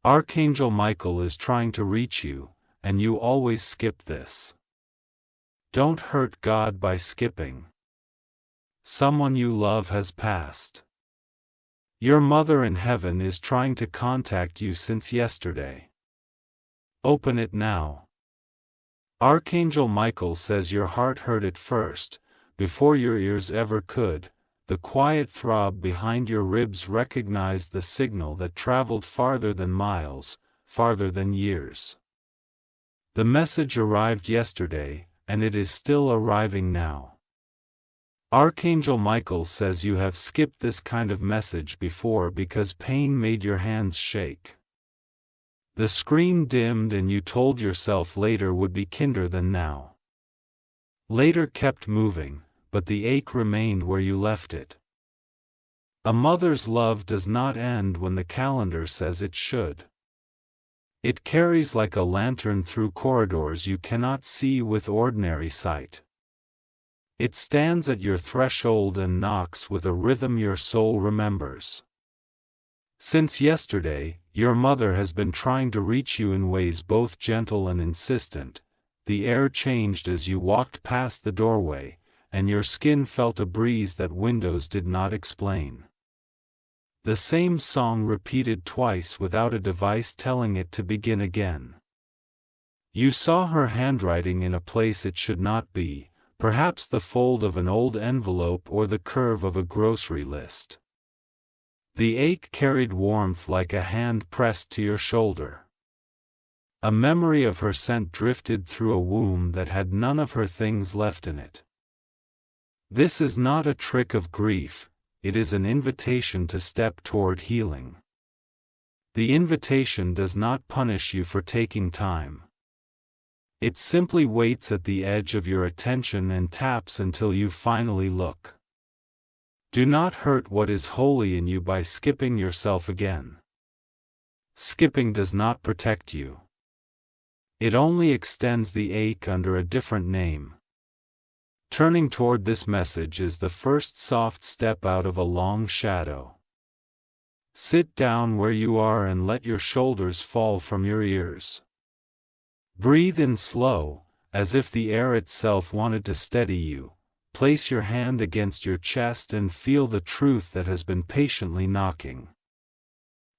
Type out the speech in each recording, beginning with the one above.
Archangel Michael is trying to reach you, and you always skip this. Don't hurt God by skipping. Someone you love has passed. Your mother in heaven is trying to contact you since yesterday. Open it now. Archangel Michael says your heart heard it first, before your ears ever could. The quiet throb behind your ribs recognized the signal that traveled farther than miles, farther than years. The message arrived yesterday, and it is still arriving now. Archangel Michael says you have skipped this kind of message before because pain made your hands shake. The screen dimmed and you told yourself later would be kinder than now. Later kept moving, but the ache remained where you left it. A mother's love does not end when the calendar says it should. It carries like a lantern through corridors you cannot see with ordinary sight. It stands at your threshold and knocks with a rhythm your soul remembers. Since yesterday, your mother has been trying to reach you in ways both gentle and insistent. The air changed as you walked past the doorway, and your skin felt a breeze that windows did not explain. The same song repeated twice without a device telling it to begin again. You saw her handwriting in a place it should not be, perhaps the fold of an old envelope or the curve of a grocery list. The ache carried warmth like a hand pressed to your shoulder. A memory of her scent drifted through a womb that had none of her things left in it. This is not a trick of grief, it is an invitation to step toward healing. The invitation does not punish you for taking time. It simply waits at the edge of your attention and taps until you finally look. Do not hurt what is holy in you by skipping yourself again. Skipping does not protect you. It only extends the ache under a different name. Turning toward this message is the first soft step out of a long shadow. Sit down where you are and let your shoulders fall from your ears. Breathe in slow, as if the air itself wanted to steady you. Place your hand against your chest and feel the truth that has been patiently knocking.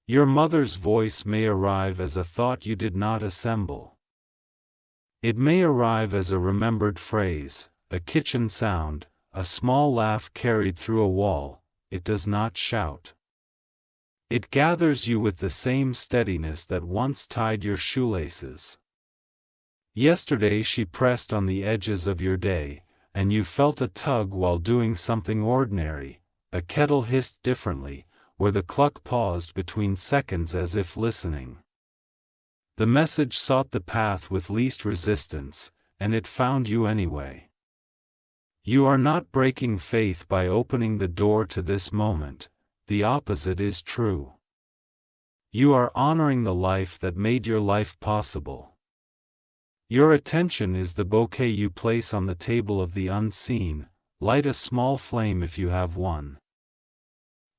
Your mother's voice may arrive as a thought you did not assemble. It may arrive as a remembered phrase, a kitchen sound, a small laugh carried through a wall. It does not shout. It gathers you with the same steadiness that once tied your shoelaces. Yesterday she pressed on the edges of your day, and you felt a tug while doing something ordinary. A kettle hissed differently, where the cluck paused between seconds as if listening. The message sought the path with least resistance, and it found you anyway. You are not breaking faith by opening the door to this moment, the opposite is true. You are honoring the life that made your life possible. Your attention is the bouquet you place on the table of the unseen. Light a small flame if you have one.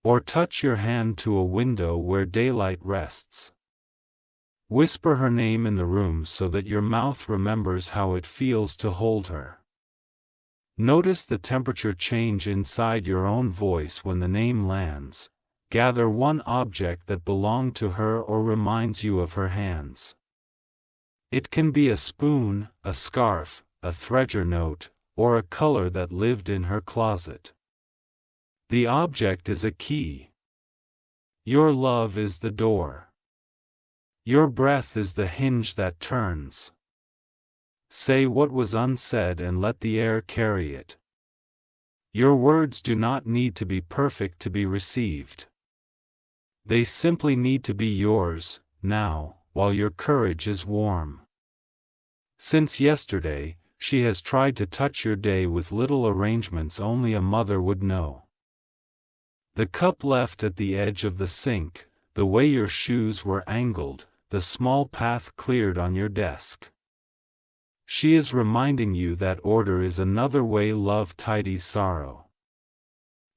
Or touch your hand to a window where daylight rests. Whisper her name in the room so that your mouth remembers how it feels to hold her. Notice the temperature change inside your own voice when the name lands. Gather one object that belonged to her or reminds you of her hands. It can be a spoon, a scarf, a treasure note, or a color that lived in her closet. The object is a key. Your love is the door. Your breath is the hinge that turns. Say what was unsaid and let the air carry it. Your words do not need to be perfect to be received. They simply need to be yours, now, while your courage is warm. Since yesterday, she has tried to touch your day with little arrangements only a mother would know. The cup left at the edge of the sink, the way your shoes were angled, the small path cleared on your desk. She is reminding you that order is another way love tidies sorrow.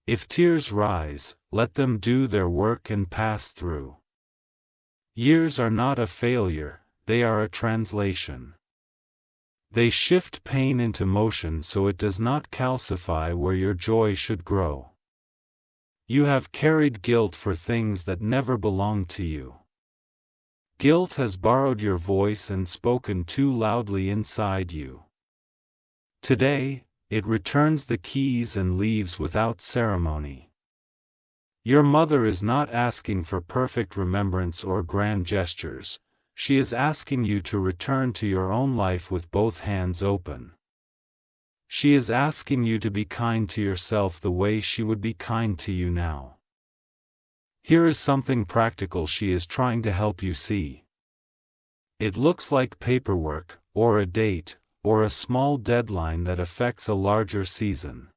If tears rise, let them do their work and pass through. Years are not a failure, they are a translation. They shift pain into motion so it does not calcify where your joy should grow. You have carried guilt for things that never belonged to you. Guilt has borrowed your voice and spoken too loudly inside you. Today, it returns the keys and leaves without ceremony. Your mother is not asking for perfect remembrance or grand gestures, she is asking you to return to your own life with both hands open. She is asking you to be kind to yourself the way she would be kind to you now. Here is something practical she is trying to help you see. It looks like paperwork, or a date, or a small deadline that affects a larger season.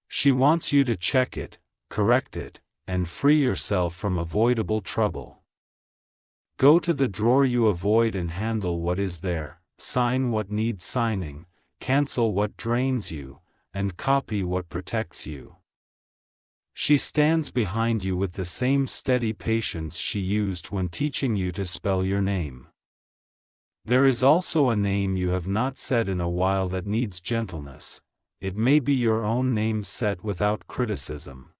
She wants you to check it, correct it, and free yourself from avoidable trouble. Go to the drawer you avoid and handle what is there, sign what needs signing, cancel what drains you, and copy what protects you. She stands behind you with the same steady patience she used when teaching you to spell your name. There is also a name you have not said in a while that needs gentleness. It may be your own name set without criticism.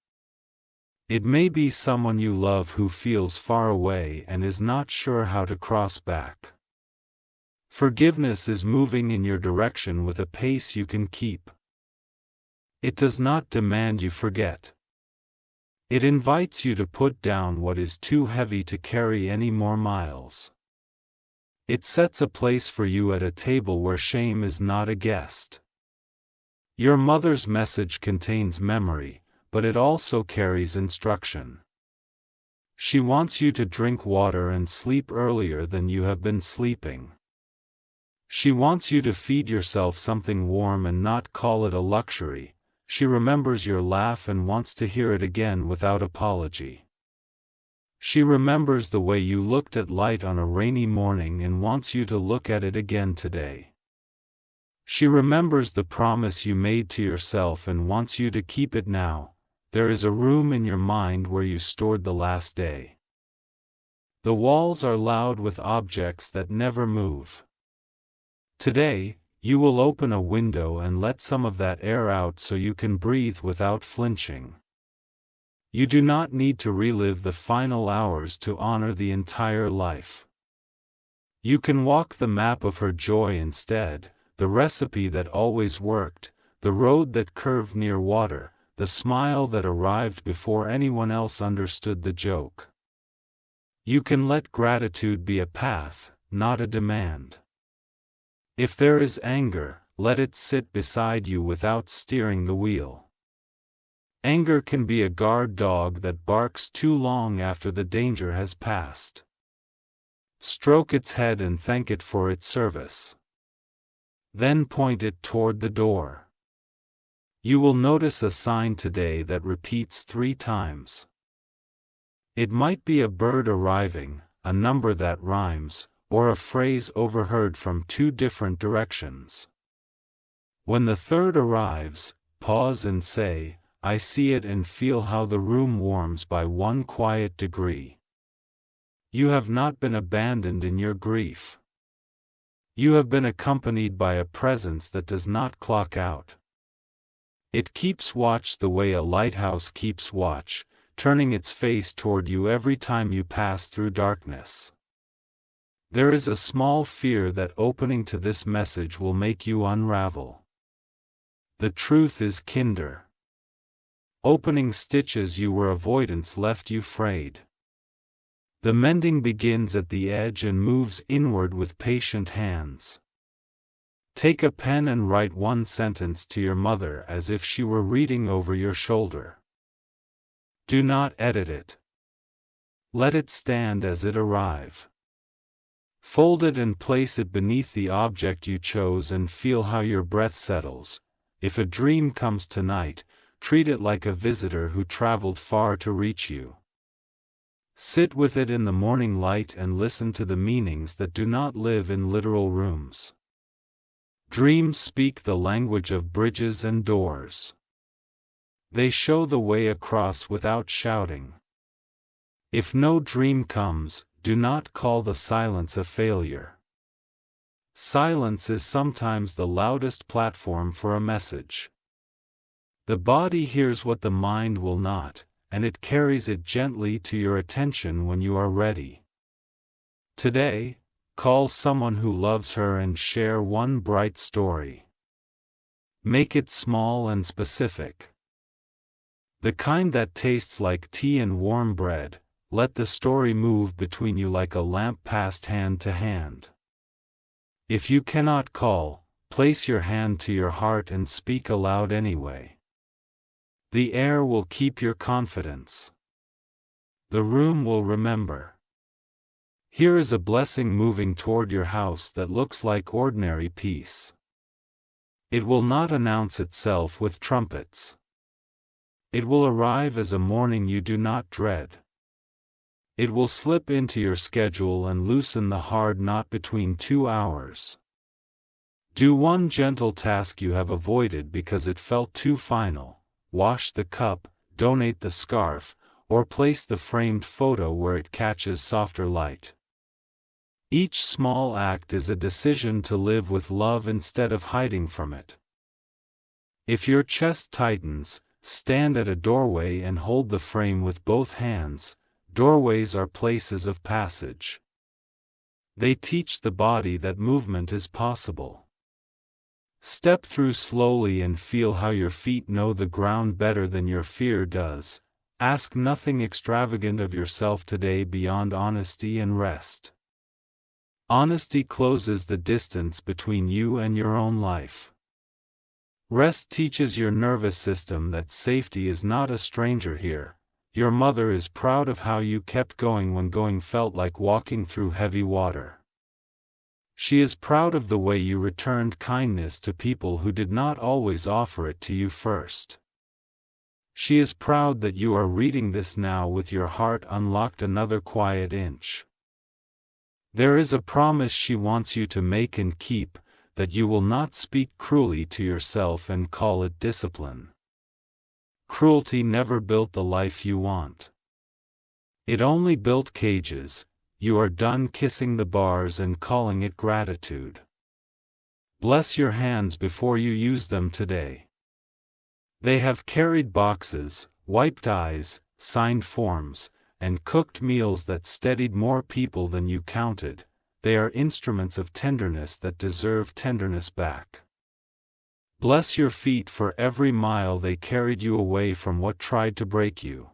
It may be someone you love who feels far away and is not sure how to cross back. Forgiveness is moving in your direction with a pace you can keep. It does not demand you forget. It invites you to put down what is too heavy to carry any more miles. It sets a place for you at a table where shame is not a guest. Your mother's message contains memory, but it also carries instruction. She wants you to drink water and sleep earlier than you have been sleeping. She wants you to feed yourself something warm and not call it a luxury. She remembers your laugh and wants to hear it again without apology. She remembers the way you looked at light on a rainy morning and wants you to look at it again today. She remembers the promise you made to yourself and wants you to keep it now. There is a room in your mind where you stored the last day. The walls are loud with objects that never move. Today, you will open a window and let some of that air out so you can breathe without flinching. You do not need to relive the final hours to honor the entire life. You can walk the map of her joy instead, the recipe that always worked, the road that curved near water, the smile that arrived before anyone else understood the joke. You can let gratitude be a path, not a demand. If there is anger, let it sit beside you without steering the wheel. Anger can be a guard dog that barks too long after the danger has passed. Stroke its head and thank it for its service. Then point it toward the door. You will notice a sign today that repeats 3 times. It might be a bird arriving, a number that rhymes, or a phrase overheard from 2 different directions. When the third arrives, pause and say, I see it, and feel how the room warms by 1 quiet degree. You have not been abandoned in your grief. You have been accompanied by a presence that does not clock out. It keeps watch the way a lighthouse keeps watch, turning its face toward you every time you pass through darkness. There is a small fear that opening to this message will make you unravel. The truth is kinder. Opening stitches you were avoidance left you frayed. The mending begins at the edge and moves inward with patient hands. Take a pen and write 1 sentence to your mother as if she were reading over your shoulder. Do not edit it. Let it stand as it arrive. Fold it and place it beneath the object you chose and feel how your breath settles. If a dream comes tonight, treat it like a visitor who traveled far to reach you. Sit with it in the morning light and listen to the meanings that do not live in literal rooms. Dreams speak the language of bridges and doors. They show the way across without shouting. If no dream comes, do not call the silence a failure. Silence is sometimes the loudest platform for a message. The body hears what the mind will not, and it carries it gently to your attention when you are ready. Today, call someone who loves her and share one bright story. Make it small and specific. The kind that tastes like tea and warm bread. Let the story move between you like a lamp passed hand to hand. If you cannot call, place your hand to your heart and speak aloud anyway. The air will keep your confidence. The room will remember. Here is a blessing moving toward your house that looks like ordinary peace. It will not announce itself with trumpets. It will arrive as a morning you do not dread. It will slip into your schedule and loosen the hard knot between 2 hours. Do one gentle task you have avoided because it felt too final. Wash the cup, donate the scarf, or place the framed photo where it catches softer light. Each small act is a decision to live with love instead of hiding from it. If your chest tightens, stand at a doorway and hold the frame with both hands. Doorways are places of passage. They teach the body that movement is possible. Step through slowly and feel how your feet know the ground better than your fear does. Ask nothing extravagant of yourself today beyond honesty and rest. Honesty closes the distance between you and your own life. Rest teaches your nervous system that safety is not a stranger here. Your mother is proud of how you kept going when going felt like walking through heavy water. She is proud of the way you returned kindness to people who did not always offer it to you first. She is proud that you are reading this now with your heart unlocked another quiet inch. There is a promise she wants you to make and keep, that you will not speak cruelly to yourself and call it discipline. Cruelty never built the life you want. It only built cages. You are done kissing the bars and calling it gratitude. Bless your hands before you use them today. They have carried boxes, wiped eyes, signed forms, and cooked meals that steadied more people than you counted. They are instruments of tenderness that deserve tenderness back. Bless your feet for every mile they carried you away from what tried to break you.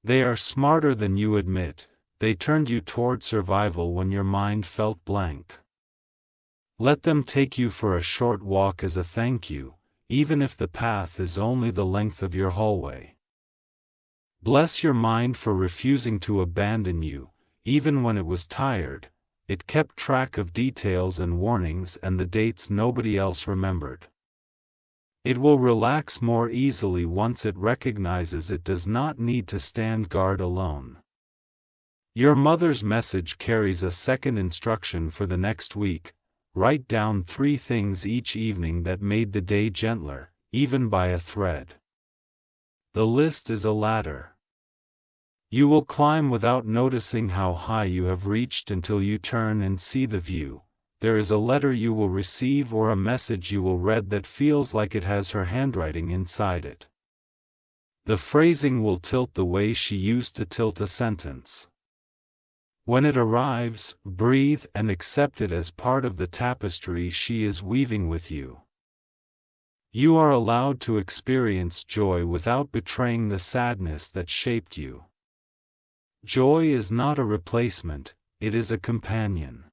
They are smarter than you admit. They turned you toward survival when your mind felt blank. Let them take you for a short walk as a thank you, even if the path is only the length of your hallway. Bless your mind for refusing to abandon you, even when it was tired. It kept track of details and warnings and the dates nobody else remembered. It will relax more easily once it recognizes it does not need to stand guard alone. Your mother's message carries a second instruction for the next week. Write down 3 things each evening that made the day gentler, even by a thread. The list is a ladder. You will climb without noticing how high you have reached until you turn and see the view. There is a letter you will receive or a message you will read that feels like it has her handwriting inside it. The phrasing will tilt the way she used to tilt a sentence. When it arrives, breathe and accept it as part of the tapestry she is weaving with you. You are allowed to experience joy without betraying the sadness that shaped you. Joy is not a replacement, it is a companion.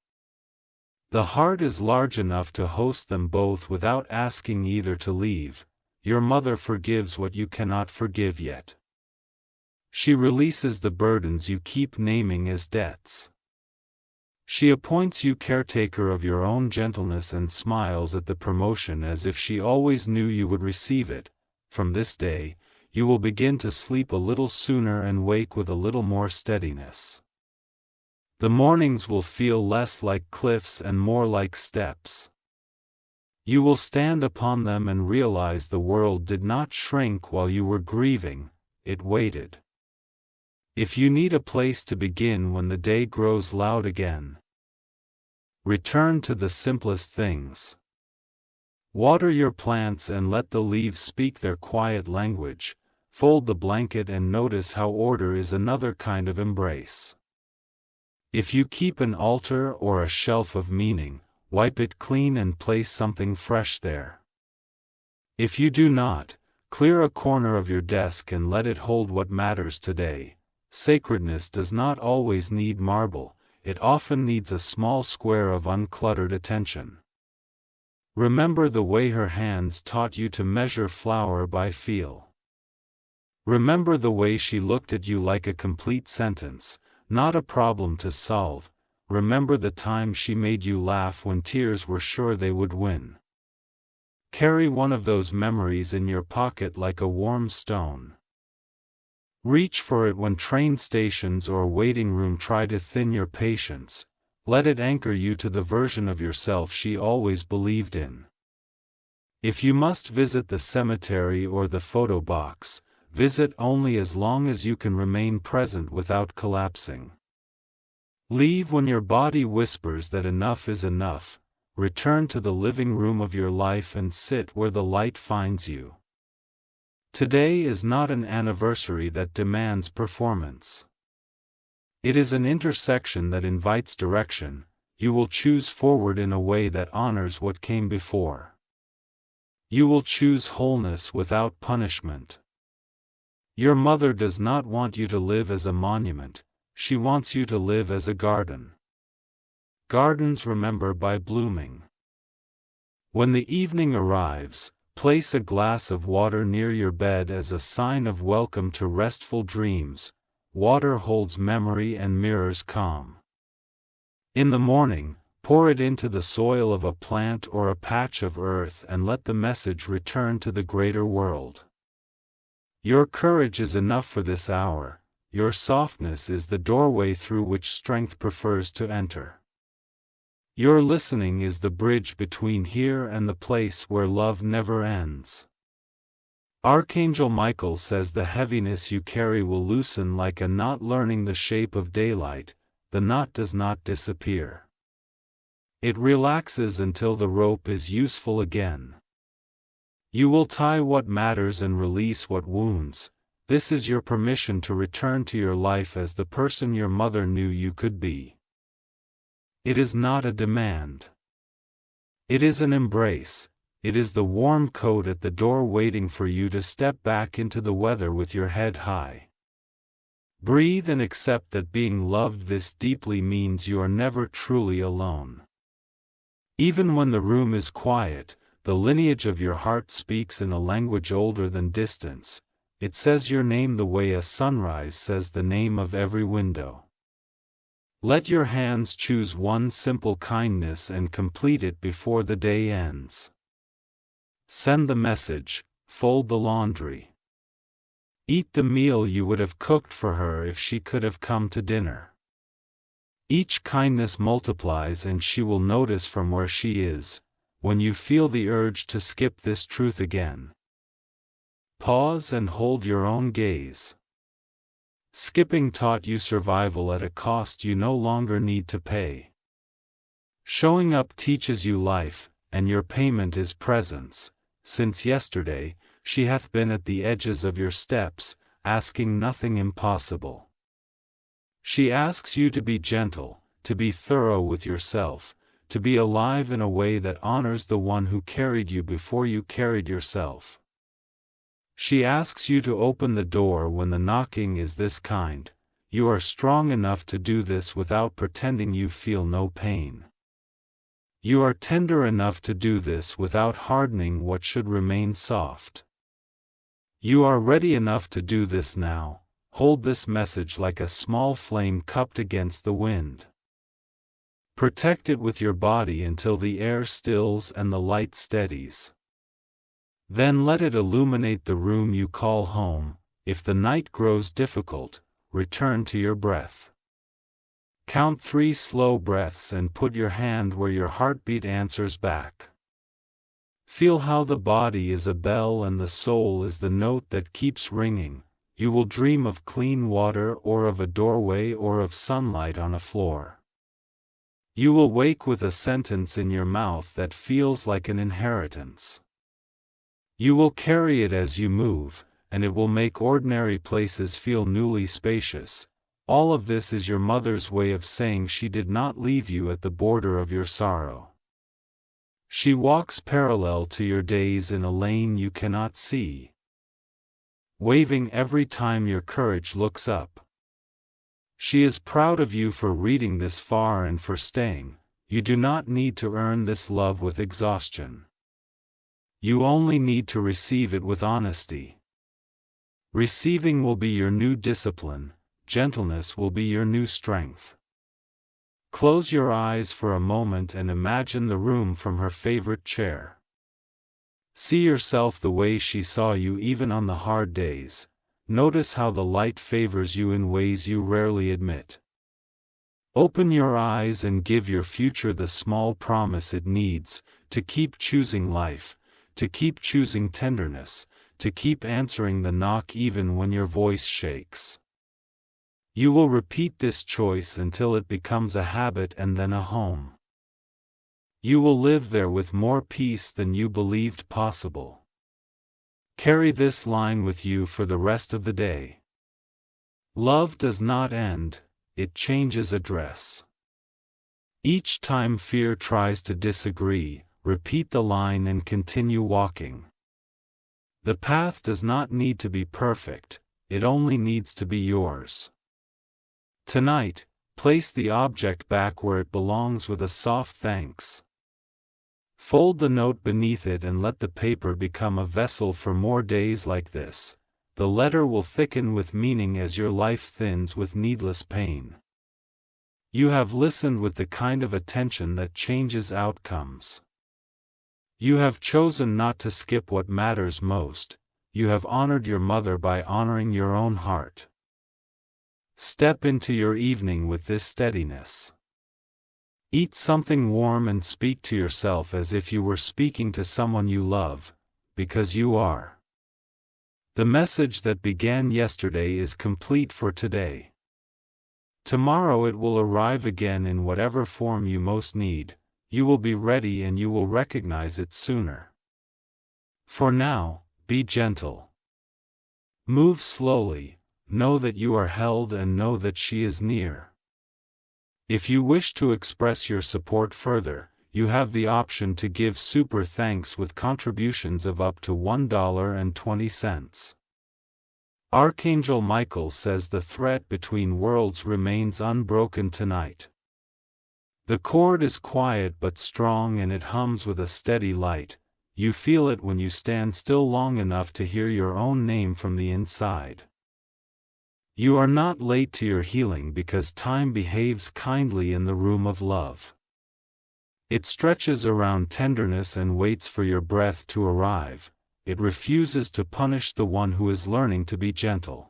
The heart is large enough to host them both without asking either to leave. Your mother forgives what you cannot forgive yet. She releases the burdens you keep naming as debts. She appoints you caretaker of your own gentleness and smiles at the promotion as if she always knew you would receive it. From this day, you will begin to sleep a little sooner and wake with a little more steadiness. The mornings will feel less like cliffs and more like steps. You will stand upon them and realize the world did not shrink while you were grieving, it waited. If you need a place to begin when the day grows loud again, return to the simplest things. Water your plants and let the leaves speak their quiet language. Fold the blanket and notice how order is another kind of embrace. If you keep an altar or a shelf of meaning, wipe it clean and place something fresh there. If you do not, clear a corner of your desk and let it hold what matters today. Sacredness does not always need marble, it often needs a small square of uncluttered attention. Remember the way her hands taught you to measure flour by feel. Remember the way she looked at you like a complete sentence, not a problem to solve. Remember the time she made you laugh when tears were sure they would win. Carry one of those memories in your pocket like a warm stone. Reach for it when train stations or waiting room try to thin your patience. Let it anchor you to the version of yourself she always believed in. If you must visit the cemetery or the photo box, visit only as long as you can remain present without collapsing. Leave when your body whispers that enough is enough. Return to the living room of your life and sit where the light finds you. Today is not an anniversary that demands performance. It is an intersection that invites direction. You will choose forward in a way that honors what came before. You will choose wholeness without punishment. Your mother does not want you to live as a monument, she wants you to live as a garden. Gardens remember by blooming. When the evening arrives, place a glass of water near your bed as a sign of welcome to restful dreams. Water holds memory and mirrors calm. In the morning, pour it into the soil of a plant or a patch of earth and let the message return to the greater world. Your courage is enough for this hour, your softness is the doorway through which strength prefers to enter. Your listening is the bridge between here and the place where love never ends. Archangel Michael says the heaviness you carry will loosen like a knot learning the shape of daylight. The knot does not disappear. It relaxes until the rope is useful again. You will tie what matters and release what wounds. This is your permission to return to your life as the person your mother knew you could be. It is not a demand. It is an embrace. It is the warm coat at the door waiting for you to step back into the weather with your head high. Breathe and accept that being loved this deeply means you are never truly alone. Even when the room is quiet, the lineage of your heart speaks in a language older than distance. It says your name the way a sunrise says the name of every window. Let your hands choose one simple kindness and complete it before the day ends. Send the message, fold the laundry. Eat the meal you would have cooked for her if she could have come to dinner. Each kindness multiplies and she will notice from where she is, when you feel the urge to skip this truth again. Pause and hold your own gaze. Skipping taught you survival at a cost you no longer need to pay. Showing up teaches you life, and your payment is presence. Since yesterday, she hath been at the edges of your steps, asking nothing impossible. She asks you to be gentle, to be thorough with yourself, to be alive in a way that honors the one who carried you before you carried yourself. She asks you to open the door when the knocking is this kind. You are strong enough to do this without pretending you feel no pain. You are tender enough to do this without hardening what should remain soft. You are ready enough to do this now. Hold this message like a small flame cupped against the wind. Protect it with your body until the air stills and the light steadies. Then let it illuminate the room you call home. If the night grows difficult, return to your breath. Count 3 slow breaths and put your hand where your heartbeat answers back. Feel how the body is a bell and the soul is the note that keeps ringing. you will dream of clean water or of a doorway or of sunlight on a floor. You will wake with a sentence in your mouth that feels like an inheritance. You will carry it as you move, and it will make ordinary places feel newly spacious. All of this is your mother's way of saying she did not leave you at the border of your sorrow. She walks parallel to your days in a lane you cannot see, waving every time your courage looks up. She is proud of you for reading this far and for staying. You do not need to earn this love with exhaustion. You only need to receive it with honesty. Receiving will be your new discipline, gentleness will be your new strength. Close your eyes for a moment and imagine the room from her favorite chair. See yourself the way she saw you even on the hard days. Notice how the light favors you in ways you rarely admit. Open your eyes and give your future the small promise it needs to keep choosing life, to keep choosing tenderness, to keep answering the knock even when your voice shakes. You will repeat this choice until it becomes a habit and then a home. You will live there with more peace than you believed possible. Carry this line with you for the rest of the day. Love does not end, it changes address. Each time fear tries to disagree, repeat the line and continue walking. The path does not need to be perfect, it only needs to be yours. Tonight, place the object back where it belongs with a soft thanks. Fold the note beneath it and let the paper become a vessel for more days like this. The letter will thicken with meaning as your life thins with needless pain. You have listened with the kind of attention that changes outcomes. You have chosen not to skip what matters most. You have honored your mother by honoring your own heart. Step into your evening with this steadiness. Eat something warm and speak to yourself as if you were speaking to someone you love, because you are. The message that began yesterday is complete for today. Tomorrow it will arrive again in whatever form you most need. You will be ready and you will recognize it sooner. For now, be gentle. Move slowly, know that you are held and know that she is near. If you wish to express your support further, you have the option to give super thanks with contributions of up to $1.20. Archangel Michael says the thread between worlds remains unbroken tonight. The chord is quiet but strong and it hums with a steady light. You feel it when you stand still long enough to hear your own name from the inside. You are not late to your healing because time behaves kindly in the room of love. It stretches around tenderness and waits for your breath to arrive. It refuses to punish the one who is learning to be gentle.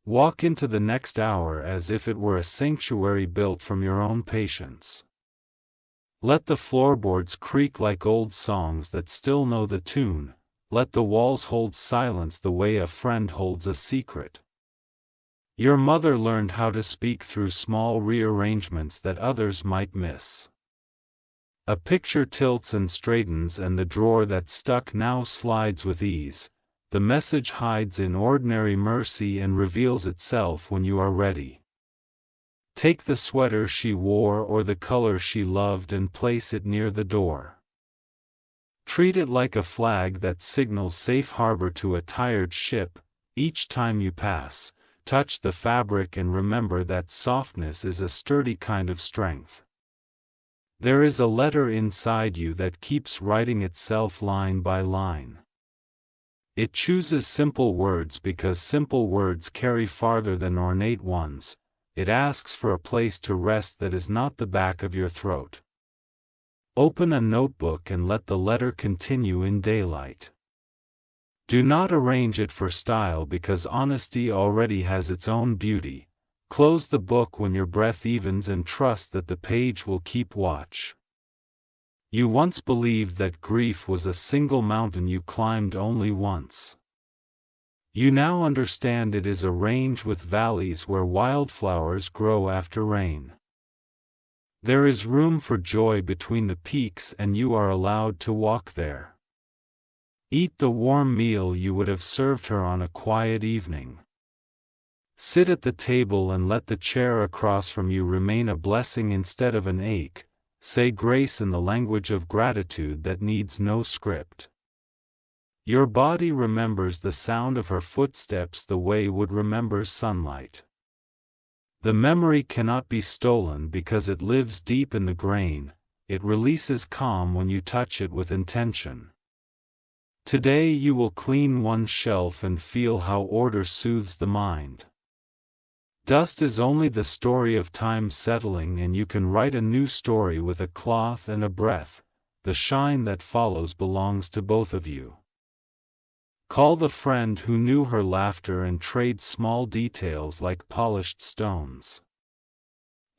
Walk into the next hour as if it were a sanctuary built from your own patience. Let the floorboards creak like old songs that still know the tune. Let the walls hold silence the way a friend holds a secret. Your mother learned how to speak through small rearrangements that others might miss. A picture tilts and straightens and the drawer that stuck now slides with ease. The message hides in ordinary mercy and reveals itself when you are ready. Take the sweater she wore or the color she loved and place it near the door. Treat it like a flag that signals safe harbor to a tired ship. Each time you pass, touch the fabric and remember that softness is a sturdy kind of strength. There is a letter inside you that keeps writing itself line by line. It chooses simple words because simple words carry farther than ornate ones. It asks for a place to rest that is not the back of your throat. Open a notebook and let the letter continue in daylight. Do not arrange it for style because honesty already has its own beauty. Close the book when your breath evens and trust that the page will keep watch. You once believed that grief was a single mountain you climbed only once. You now understand it is a range with valleys where wildflowers grow after rain. There is room for joy between the peaks and you are allowed to walk there. Eat the warm meal you would have served her on a quiet evening. Sit at the table and let the chair across from you remain a blessing instead of an ache. Say grace in the language of gratitude that needs no script. Your body remembers the sound of her footsteps the way wood remembers sunlight. The memory cannot be stolen because it lives deep in the grain. It releases calm when you touch it with intention. Today you will clean one shelf and feel how order soothes the mind. Dust is only the story of time settling, and you can write a new story with a cloth and a breath. The shine that follows belongs to both of you. Call the friend who knew her laughter and trade small details like polished stones.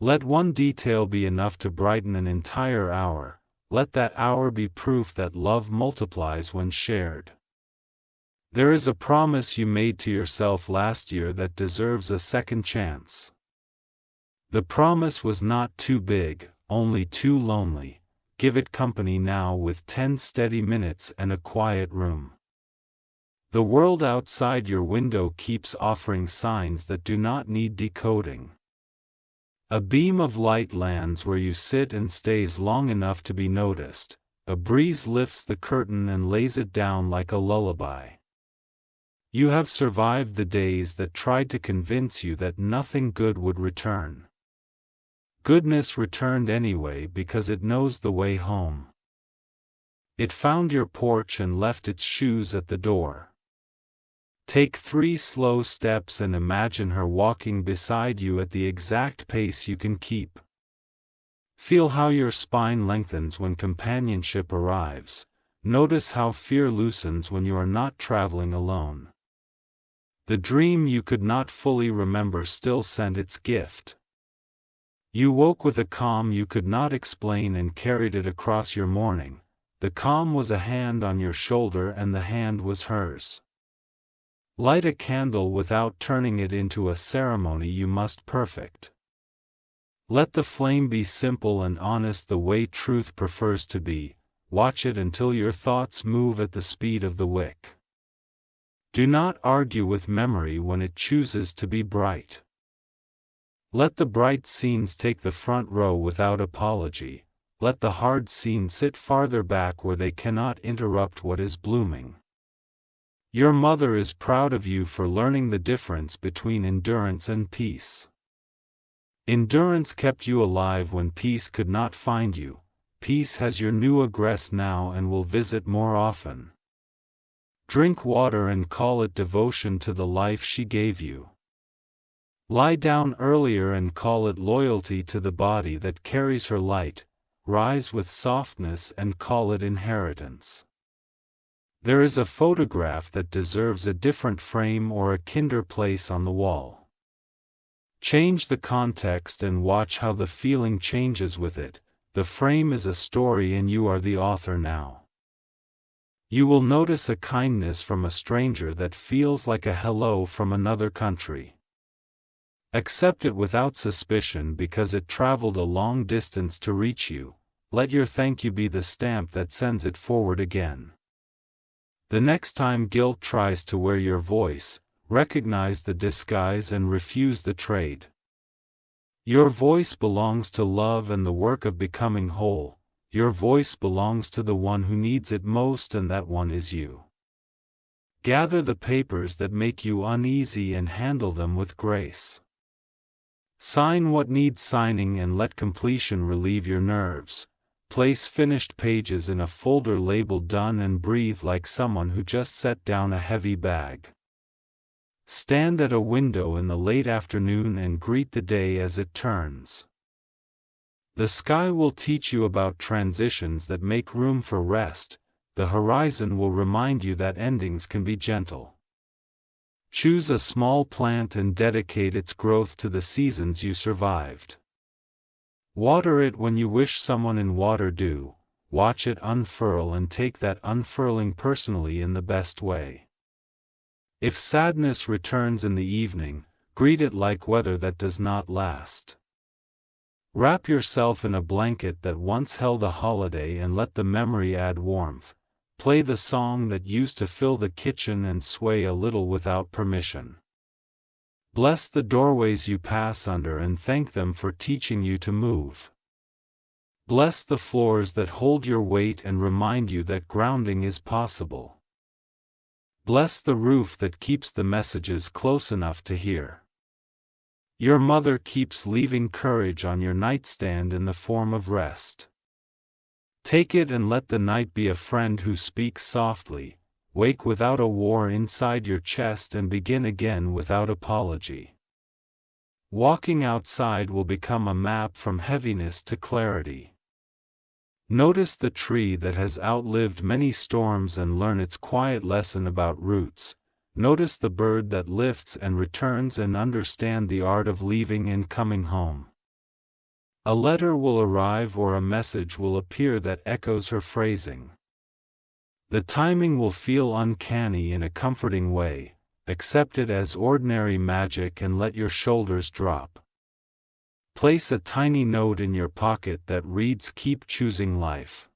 Let one detail be enough to brighten an entire hour. Let that hour be proof that love multiplies when shared. There is a promise you made to yourself last year that deserves a second chance. The promise was not too big, only too lonely. Give it company now with 10 steady minutes and a quiet room. The world outside your window keeps offering signs that do not need decoding. A beam of light lands where you sit and stays long enough to be noticed. A breeze lifts the curtain and lays it down like a lullaby. You have survived the days that tried to convince you that nothing good would return. Goodness returned anyway because it knows the way home. It found your porch and left its shoes at the door. Take 3 slow steps and imagine her walking beside you at the exact pace you can keep. Feel how your spine lengthens when companionship arrives. Notice how fear loosens when you are not traveling alone. The dream you could not fully remember still sent its gift. You woke with a calm you could not explain and carried it across your morning. The calm was a hand on your shoulder and the hand was hers. Light a candle without turning it into a ceremony you must perfect. Let the flame be simple and honest the way truth prefers to be. Watch it until your thoughts move at the speed of the wick. Do not argue with memory when it chooses to be bright. Let the bright scenes take the front row without apology. Let the hard scenes sit farther back where they cannot interrupt what is blooming. Your mother is proud of you for learning the difference between endurance and peace. Endurance kept you alive when peace could not find you. Peace has your new address now and will visit more often. Drink water and call it devotion to the life she gave you. Lie down earlier and call it loyalty to the body that carries her light. Rise with softness and call it inheritance. There is a photograph that deserves a different frame or a kinder place on the wall. Change the context and watch how the feeling changes with it. The frame is a story and you are the author now. You will notice a kindness from a stranger that feels like a hello from another country. Accept it without suspicion because it traveled a long distance to reach you. Let your thank you be the stamp that sends it forward again. The next time guilt tries to wear your voice, recognize the disguise and refuse the trade. Your voice belongs to love and the work of becoming whole. Your voice belongs to the one who needs it most, and that one is you. Gather the papers that make you uneasy and handle them with grace. Sign what needs signing and let completion relieve your nerves. Place finished pages in a folder labeled done and breathe like someone who just set down a heavy bag. Stand at a window in the late afternoon and greet the day as it turns. The sky will teach you about transitions that make room for rest. The horizon will remind you that endings can be gentle. Choose a small plant and dedicate its growth to the seasons you survived. Water it when you wish someone in water do. Watch it unfurl and take that unfurling personally in the best way. If sadness returns in the evening, greet it like weather that does not last. Wrap yourself in a blanket that once held a holiday and let the memory add warmth. Play the song that used to fill the kitchen and sway a little without permission. Bless the doorways you pass under and thank them for teaching you to move. Bless the floors that hold your weight and remind you that grounding is possible. Bless the roof that keeps the messages close enough to hear. Your mother keeps leaving courage on your nightstand in the form of rest. Take it and let the night be a friend who speaks softly. Wake without a war inside your chest and begin again without apology. Walking outside will become a map from heaviness to clarity. Notice the tree that has outlived many storms and learn its quiet lesson about roots. Notice the bird that lifts and returns and understand the art of leaving and coming home. A letter will arrive or a message will appear that echoes her phrasing. The timing will feel uncanny in a comforting way. Accept it as ordinary magic and let your shoulders drop. Place a tiny note in your pocket that reads, "Keep choosing life."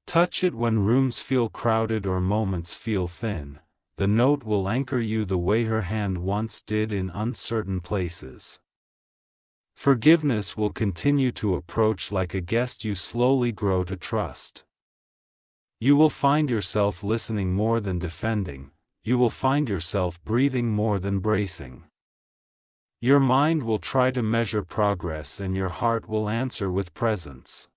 Touch it when rooms feel crowded or moments feel thin. The note will anchor you the way her hand once did in uncertain places. Forgiveness will continue to approach like a guest you slowly grow to trust. You will find yourself listening more than defending. You will find yourself breathing more than bracing. Your mind will try to measure progress and your heart will answer with presence.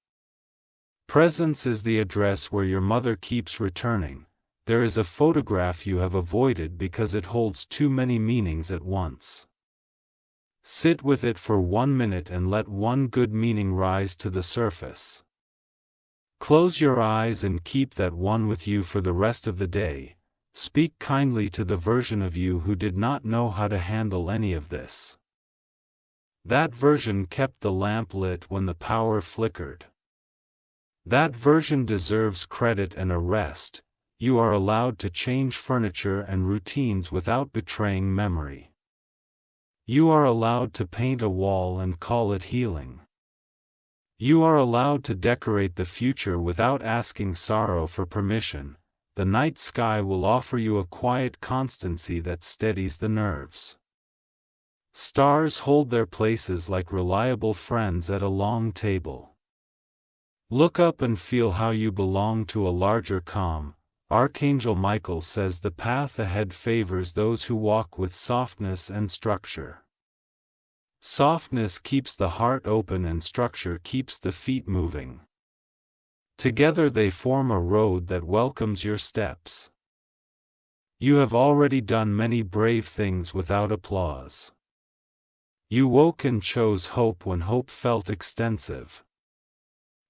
Presence is the address where your mother keeps returning. There is a photograph you have avoided because it holds too many meanings at once. Sit with it for 1 minute and let one good meaning rise to the surface. Close your eyes and keep that one with you for the rest of the day. Speak kindly to the version of you who did not know how to handle any of this. That version kept the lamp lit when the power flickered. That version deserves credit and a rest. You are allowed to change furniture and routines without betraying memory. You are allowed to paint a wall and call it healing. You are allowed to decorate the future without asking sorrow for permission. The night sky will offer you a quiet constancy that steadies the nerves. Stars hold their places like reliable friends at a long table. Look up and feel how you belong to a larger calm. Archangel Michael says the path ahead favors those who walk with softness and structure. Softness keeps the heart open and structure keeps the feet moving. Together they form a road that welcomes your steps. You have already done many brave things without applause. You woke and chose hope when hope felt extensive.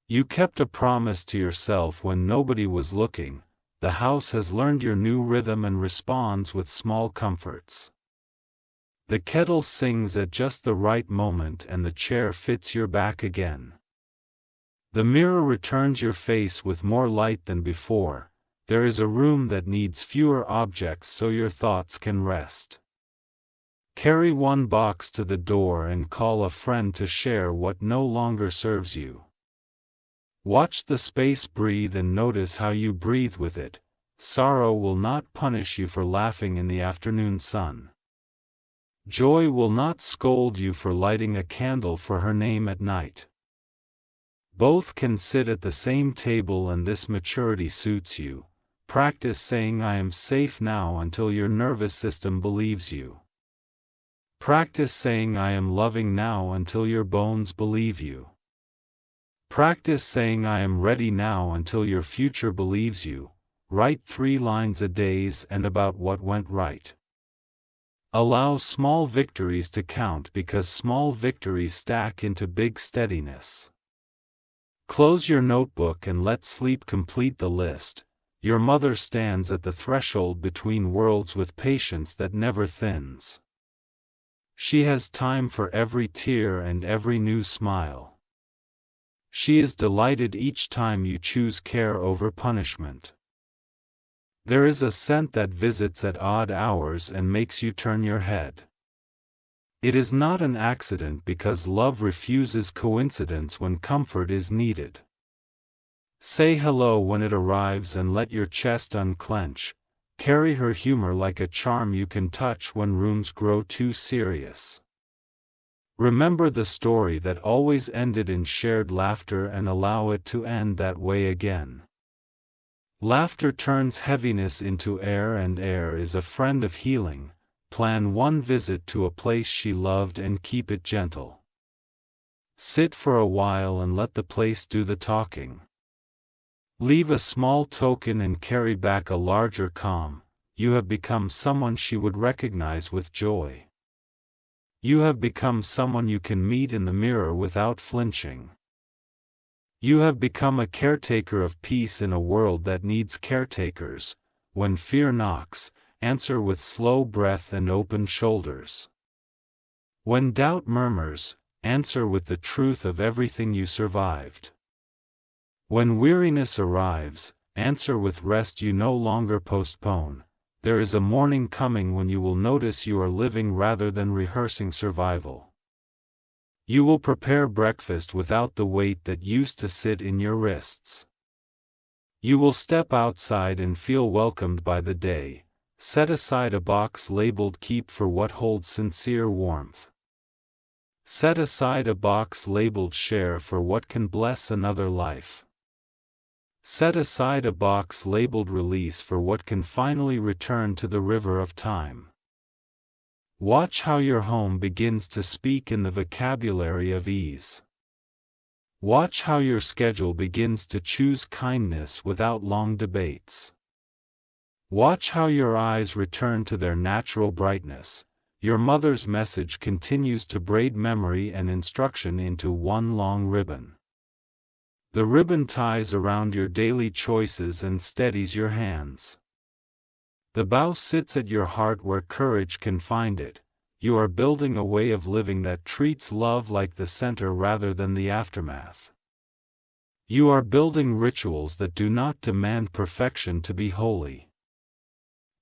You kept a promise to yourself when nobody was looking. The house has learned your new rhythm and responds with small comforts. The kettle sings at just the right moment and the chair fits your back again. The mirror returns your face with more light than before. There is a room that needs fewer objects so your thoughts can rest. Carry one box to the door and call a friend to share what no longer serves you. Watch the space breathe and notice how you breathe with it. Sorrow will not punish you for laughing in the afternoon sun. Joy will not scold you for lighting a candle for her name at night. Both can sit at the same table and this maturity suits you. Practice saying "I am safe now" until your nervous system believes you. Practice saying "I am loving now" until your bones believe you. Practice saying "I am ready now" until your future believes you. Write 3 lines a day and about what went right. Allow small victories to count because small victories stack into big steadiness. Close your notebook and let sleep complete the list. Your mother stands at the threshold between worlds with patience that never thins. She has time for every tear and every new smile. She is delighted each time you choose care over punishment. There is a scent that visits at odd hours and makes you turn your head. It is not an accident because love refuses coincidence when comfort is needed. Say hello when it arrives and let your chest unclench. Carry her humor like a charm you can touch when rooms grow too serious. Remember the story that always ended in shared laughter and allow it to end that way again. Laughter turns heaviness into air, and air is a friend of healing. Plan one visit to a place she loved and keep it gentle. Sit for a while and let the place do the talking. Leave a small token and carry back a larger calm. You have become someone she would recognize with joy. You have become someone you can meet in the mirror without flinching. You have become a caretaker of peace in a world that needs caretakers. When fear knocks, answer with slow breath and open shoulders. When doubt murmurs, answer with the truth of everything you survived. When weariness arrives, answer with rest you no longer postpone. There is a morning coming when you will notice you are living rather than rehearsing survival. You will prepare breakfast without the weight that used to sit in your wrists. You will step outside and feel welcomed by the day. Set aside a box labeled "Keep" for what holds sincere warmth. Set aside a box labeled "Share" for what can bless another life. Set aside a box labeled "Release" for what can finally return to the river of time. Watch how your home begins to speak in the vocabulary of ease. Watch how your schedule begins to choose kindness without long debates. Watch how your eyes return to their natural brightness. Your mother's message continues to braid memory and instruction into one long ribbon. The ribbon ties around your daily choices and steadies your hands. The bow sits at your heart where courage can find it. You are building a way of living that treats love like the center rather than the aftermath. You are building rituals that do not demand perfection to be holy.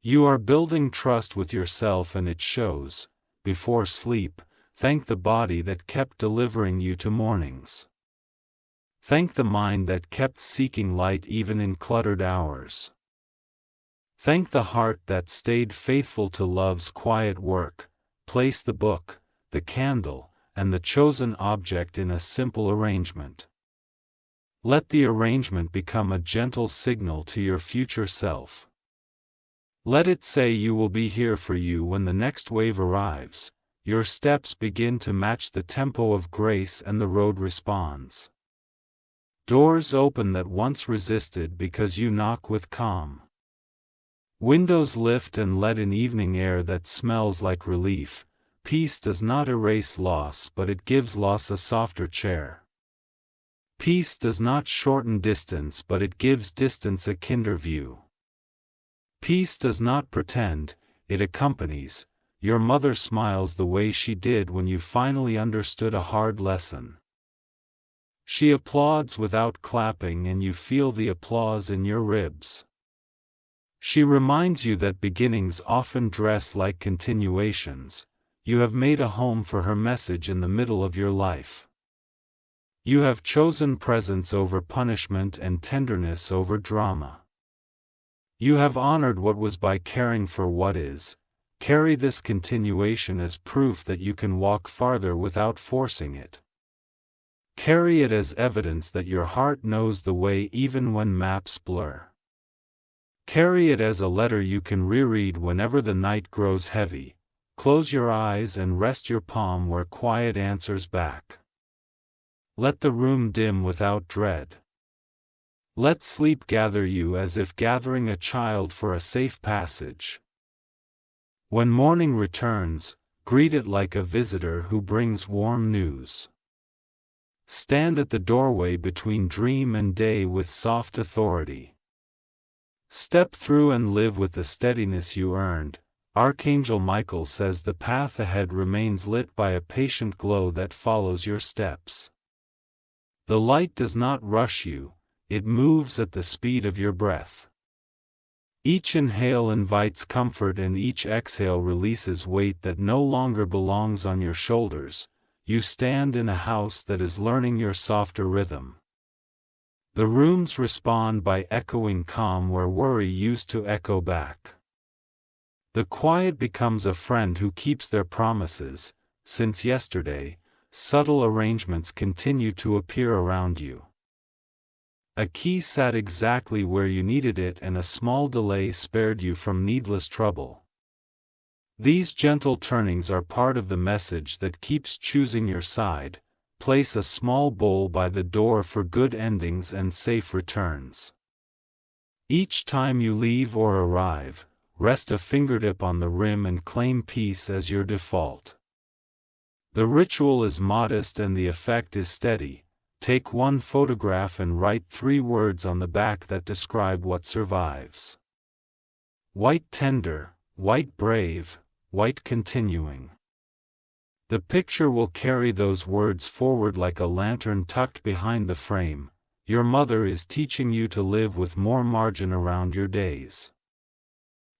You are building trust with yourself, and it shows. Before sleep, thank the body that kept delivering you to mornings. Thank the mind that kept seeking light even in cluttered hours. Thank the heart that stayed faithful to love's quiet work. Place the book, the candle, and the chosen object in a simple arrangement. Let the arrangement become a gentle signal to your future self. Let it say you will be here for you when the next wave arrives. Your steps begin to match the tempo of grace and the road responds. Doors open that once resisted because you knock with calm. Windows lift and let in evening air that smells like relief. Peace does not erase loss, but it gives loss a softer chair. Peace does not shorten distance, but it gives distance a kinder view. Peace does not pretend, it accompanies. Your mother smiles the way she did when you finally understood a hard lesson. She applauds without clapping, and you feel the applause in your ribs. She reminds you that beginnings often dress like continuations. You have made a home for her message in the middle of your life. You have chosen presence over punishment and tenderness over drama. You have honored what was by caring for what is. Carry this continuation as proof that you can walk farther without forcing it. Carry it as evidence that your heart knows the way even when maps blur. Carry it as a letter you can reread whenever the night grows heavy. Close your eyes and rest your palm where quiet answers back. Let the room dim without dread. Let sleep gather you as if gathering a child for a safe passage. When morning returns, greet it like a visitor who brings warm news. Stand at the doorway between dream and day with soft authority. Step through and live with the steadiness you earned. Archangel Michael says the path ahead remains lit by a patient glow that follows your steps. The light does not rush you, it moves at the speed of your breath. Each inhale invites comfort and each exhale releases weight that no longer belongs on your shoulders. You stand in a house that is learning your softer rhythm. The rooms respond by echoing calm where worry used to echo back. The quiet becomes a friend who keeps their promises. Since yesterday, subtle arrangements continue to appear around you. A key sat exactly where you needed it and a small delay spared you from needless trouble. These gentle turnings are part of the message that keeps choosing your side. Place a small bowl by the door for good endings and safe returns. Each time you leave or arrive, rest a fingertip on the rim and claim peace as your default. The ritual is modest and the effect is steady. Take one photograph and write 3 words on the back that describe what survives. White tender, white brave, white continuing. The picture will carry those words forward like a lantern tucked behind the frame. Your mother is teaching you to live with more margin around your days.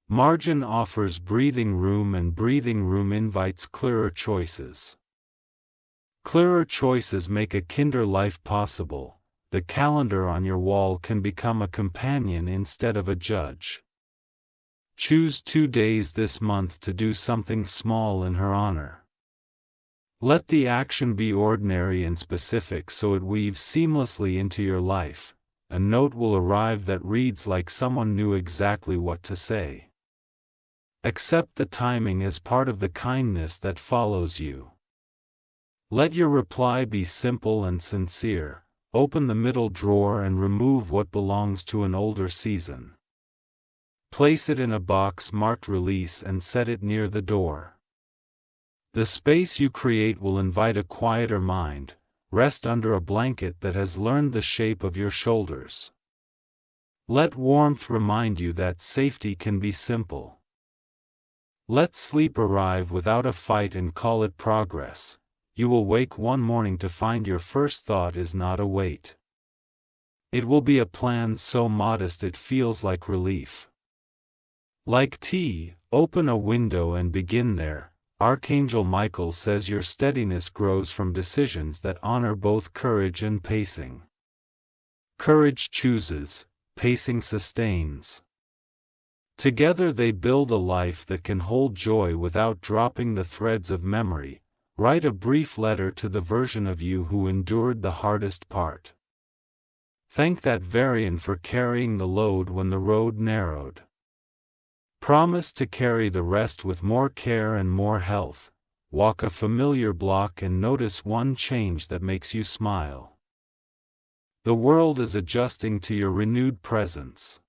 Margin offers breathing room and breathing room invites clearer choices. Clearer choices make a kinder life possible. The calendar on your wall can become a companion instead of a judge. Choose 2 days this month to do something small in her honor. Let the action be ordinary and specific so it weaves seamlessly into your life. A note will arrive that reads like someone knew exactly what to say. Accept the timing as part of the kindness that follows you. Let your reply be simple and sincere. Open the middle drawer and remove what belongs to an older season. Place it in a box marked release and set it near the door. The space you create will invite a quieter mind. Rest under a blanket that has learned the shape of your shoulders. Let warmth remind you that safety can be simple. Let sleep arrive without a fight and call it progress. You will wake one morning to find your first thought is not a weight. It will be a plan so modest it feels like relief. Like tea, open a window and begin there. Archangel Michael says your steadiness grows from decisions that honor both courage and pacing. Courage chooses, pacing sustains. Together they build a life that can hold joy without dropping the threads of memory. Write a brief letter to the version of you who endured the hardest part. Thank that variant for carrying the load when the road narrowed. Promise to carry the rest with more care and more health. Walk a familiar block and notice one change that makes you smile. The world is adjusting to your renewed presence.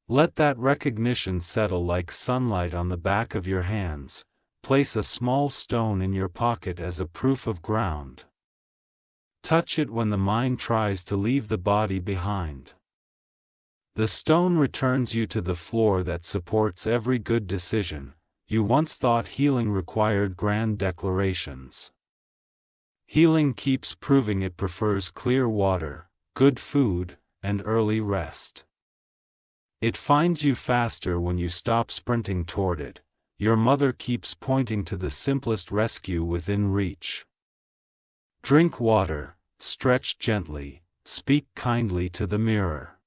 Let that recognition settle like sunlight on the back of your hands. Place a small stone in your pocket as a proof of ground. Touch it when the mind tries to leave the body behind. The stone returns you to the floor that supports every good decision. You once thought healing required grand declarations. Healing keeps proving it prefers clear water, good food, and early rest. It finds you faster when you stop sprinting toward it. Your mother keeps pointing to the simplest rescue within reach. Drink water, stretch gently, speak kindly to the mirror.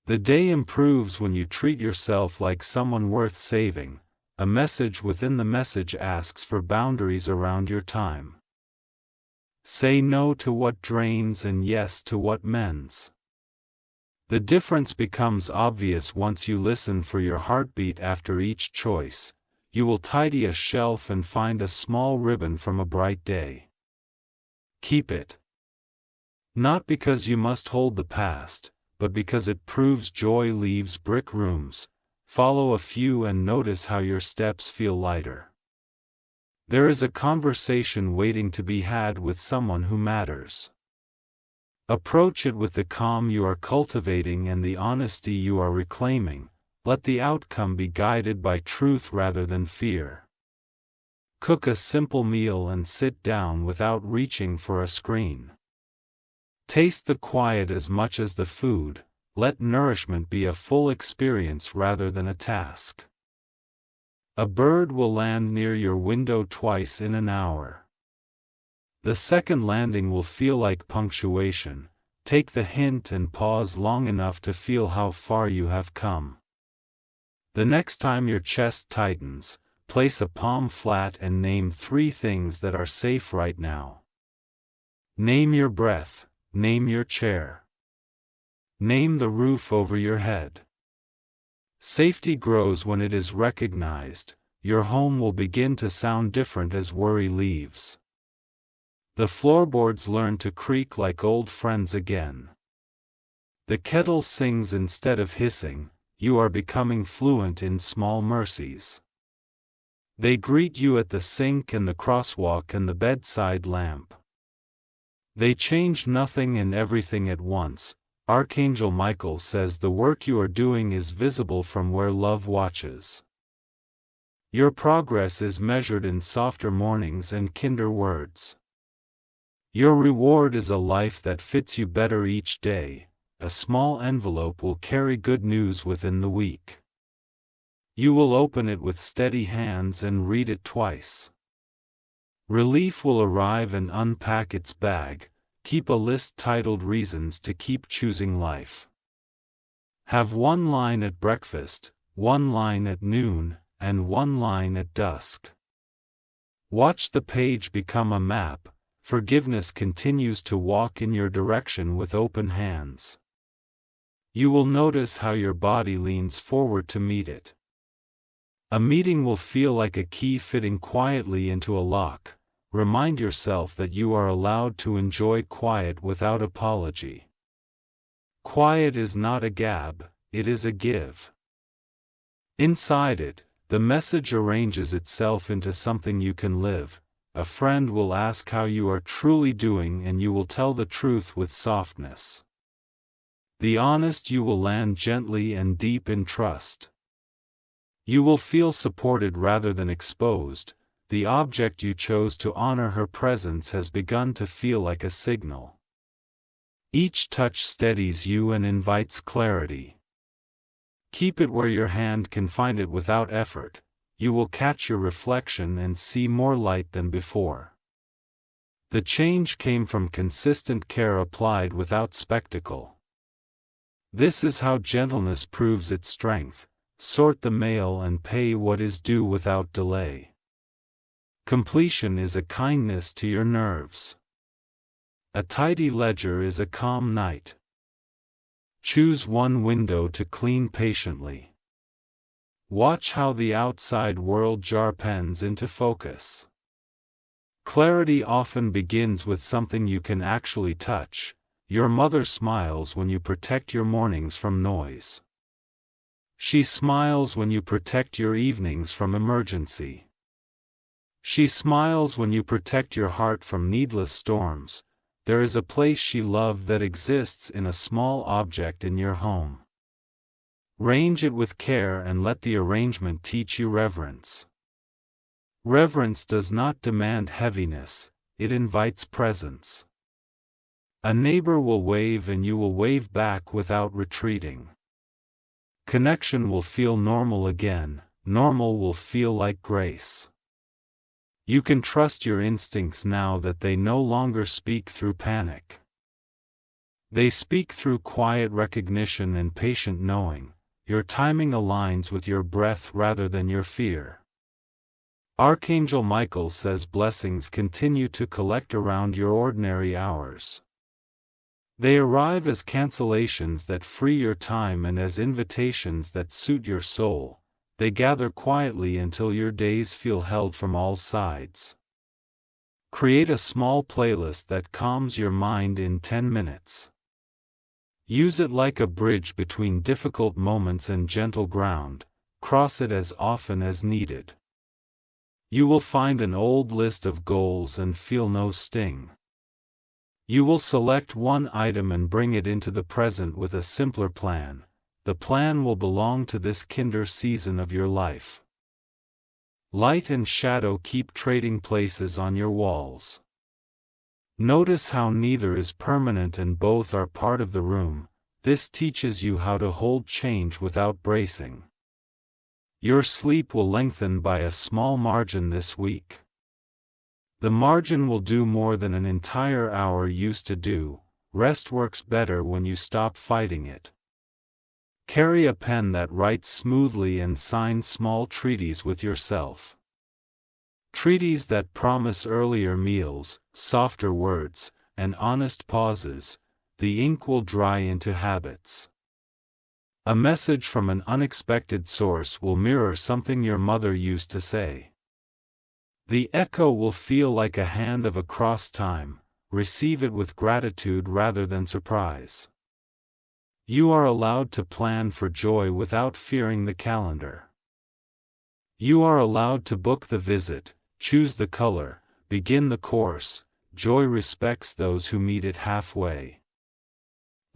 The day improves when you treat yourself like someone worth saving. A message within the message asks for boundaries around your time. Say no to what drains and yes to what mends. The difference becomes obvious once you listen for your heartbeat after each choice. You will tidy a shelf and find a small ribbon from a bright day. Keep it. Not because you must hold the past, but because it proves joy leaves brick rooms. Follow a few and notice how your steps feel lighter. There is a conversation waiting to be had with someone who matters. Approach it with the calm you are cultivating and the honesty you are reclaiming. Let the outcome be guided by truth rather than fear. Cook a simple meal and sit down without reaching for a screen. Taste the quiet as much as the food. let nourishment be a full experience rather than a task. A bird will land near your window twice in an hour. The second landing will feel like punctuation. Take the hint and pause long enough to feel how far you have come. The next time your chest tightens, place a palm flat and name 3 things that are safe right now. Name your breath, name your chair. Name the roof over your head. Safety grows when it is recognized. Your home will begin to sound different as worry leaves. The floorboards learn to creak like old friends again. The kettle sings instead of hissing. You are becoming fluent in small mercies. They greet you at the sink and the crosswalk and the bedside lamp. They change nothing and everything at once. Archangel Michael says the work you are doing is visible from where love watches. Your progress is measured in softer mornings and kinder words. Your reward is a life that fits you better each day. A small envelope will carry good news within the week. You will open it with steady hands and read it twice. Relief will arrive and unpack its bag. Keep a list titled Reasons to Keep Choosing Life. Have 1 line at breakfast, 1 line at noon, and 1 line at dusk. Watch the page become a map. Forgiveness continues to walk in your direction with open hands. You will notice how your body leans forward to meet it. A meeting will feel like a key fitting quietly into a lock. Remind yourself that you are allowed to enjoy quiet without apology. Quiet is not a gab, it is a give. Inside it, the message arranges itself into something you can live. A friend will ask how you are truly doing and you will tell the truth with softness. The honest you will land gently and deep in trust. You will feel supported rather than exposed. The object you chose to honor her presence has begun to feel like a signal. Each touch steadies you and invites clarity. Keep it where your hand can find it without effort. You will catch your reflection and see more light than before. The change came from consistent care applied without spectacle. This is how gentleness proves its strength. Sort the mail and pay what is due without delay. Completion is a kindness to your nerves. A tidy ledger is a calm night. Choose 1 window to clean patiently. Watch how the outside world sharpens into focus. Clarity often begins with something you can actually touch. Your mother smiles when you protect your mornings from noise. She smiles when you protect your evenings from emergency. She smiles when you protect your heart from needless storms. There is a place she loved that exists in a small object in your home. Range it with care and let the arrangement teach you reverence. Reverence does not demand heaviness, it invites presence. A neighbor will wave and you will wave back without retreating. Connection will feel normal again, normal will feel like grace. You can trust your instincts now that they no longer speak through panic. They speak through quiet recognition and patient knowing. Your timing aligns with your breath rather than your fear. Archangel Michael says blessings continue to collect around your ordinary hours. They arrive as cancellations that free your time and as invitations that suit your soul. They gather quietly until your days feel held from all sides. Create a small playlist that calms your mind in 10 minutes. Use it like a bridge between difficult moments and gentle ground. Cross it as often as needed. You will find an old list of goals and feel no sting. You will select 1 item and bring it into the present with a simpler plan. The plan will belong to this kinder season of your life. Light and shadow keep trading places on your walls. Notice how neither is permanent and both are part of the room. This teaches you how to hold change without bracing. Your sleep will lengthen by a small margin this week. The margin will do more than an entire hour used to do. Rest works better when you stop fighting it. Carry a pen that writes smoothly and sign small treaties with yourself. Treaties that promise earlier meals, softer words, and honest pauses. The ink will dry into habits. A message from an unexpected source will mirror something your mother used to say. The echo will feel like a hand of across time. Receive it with gratitude rather than surprise. You are allowed to plan for joy without fearing the calendar. You are allowed to book the visit, choose the color, begin the course. Joy respects those who meet it halfway.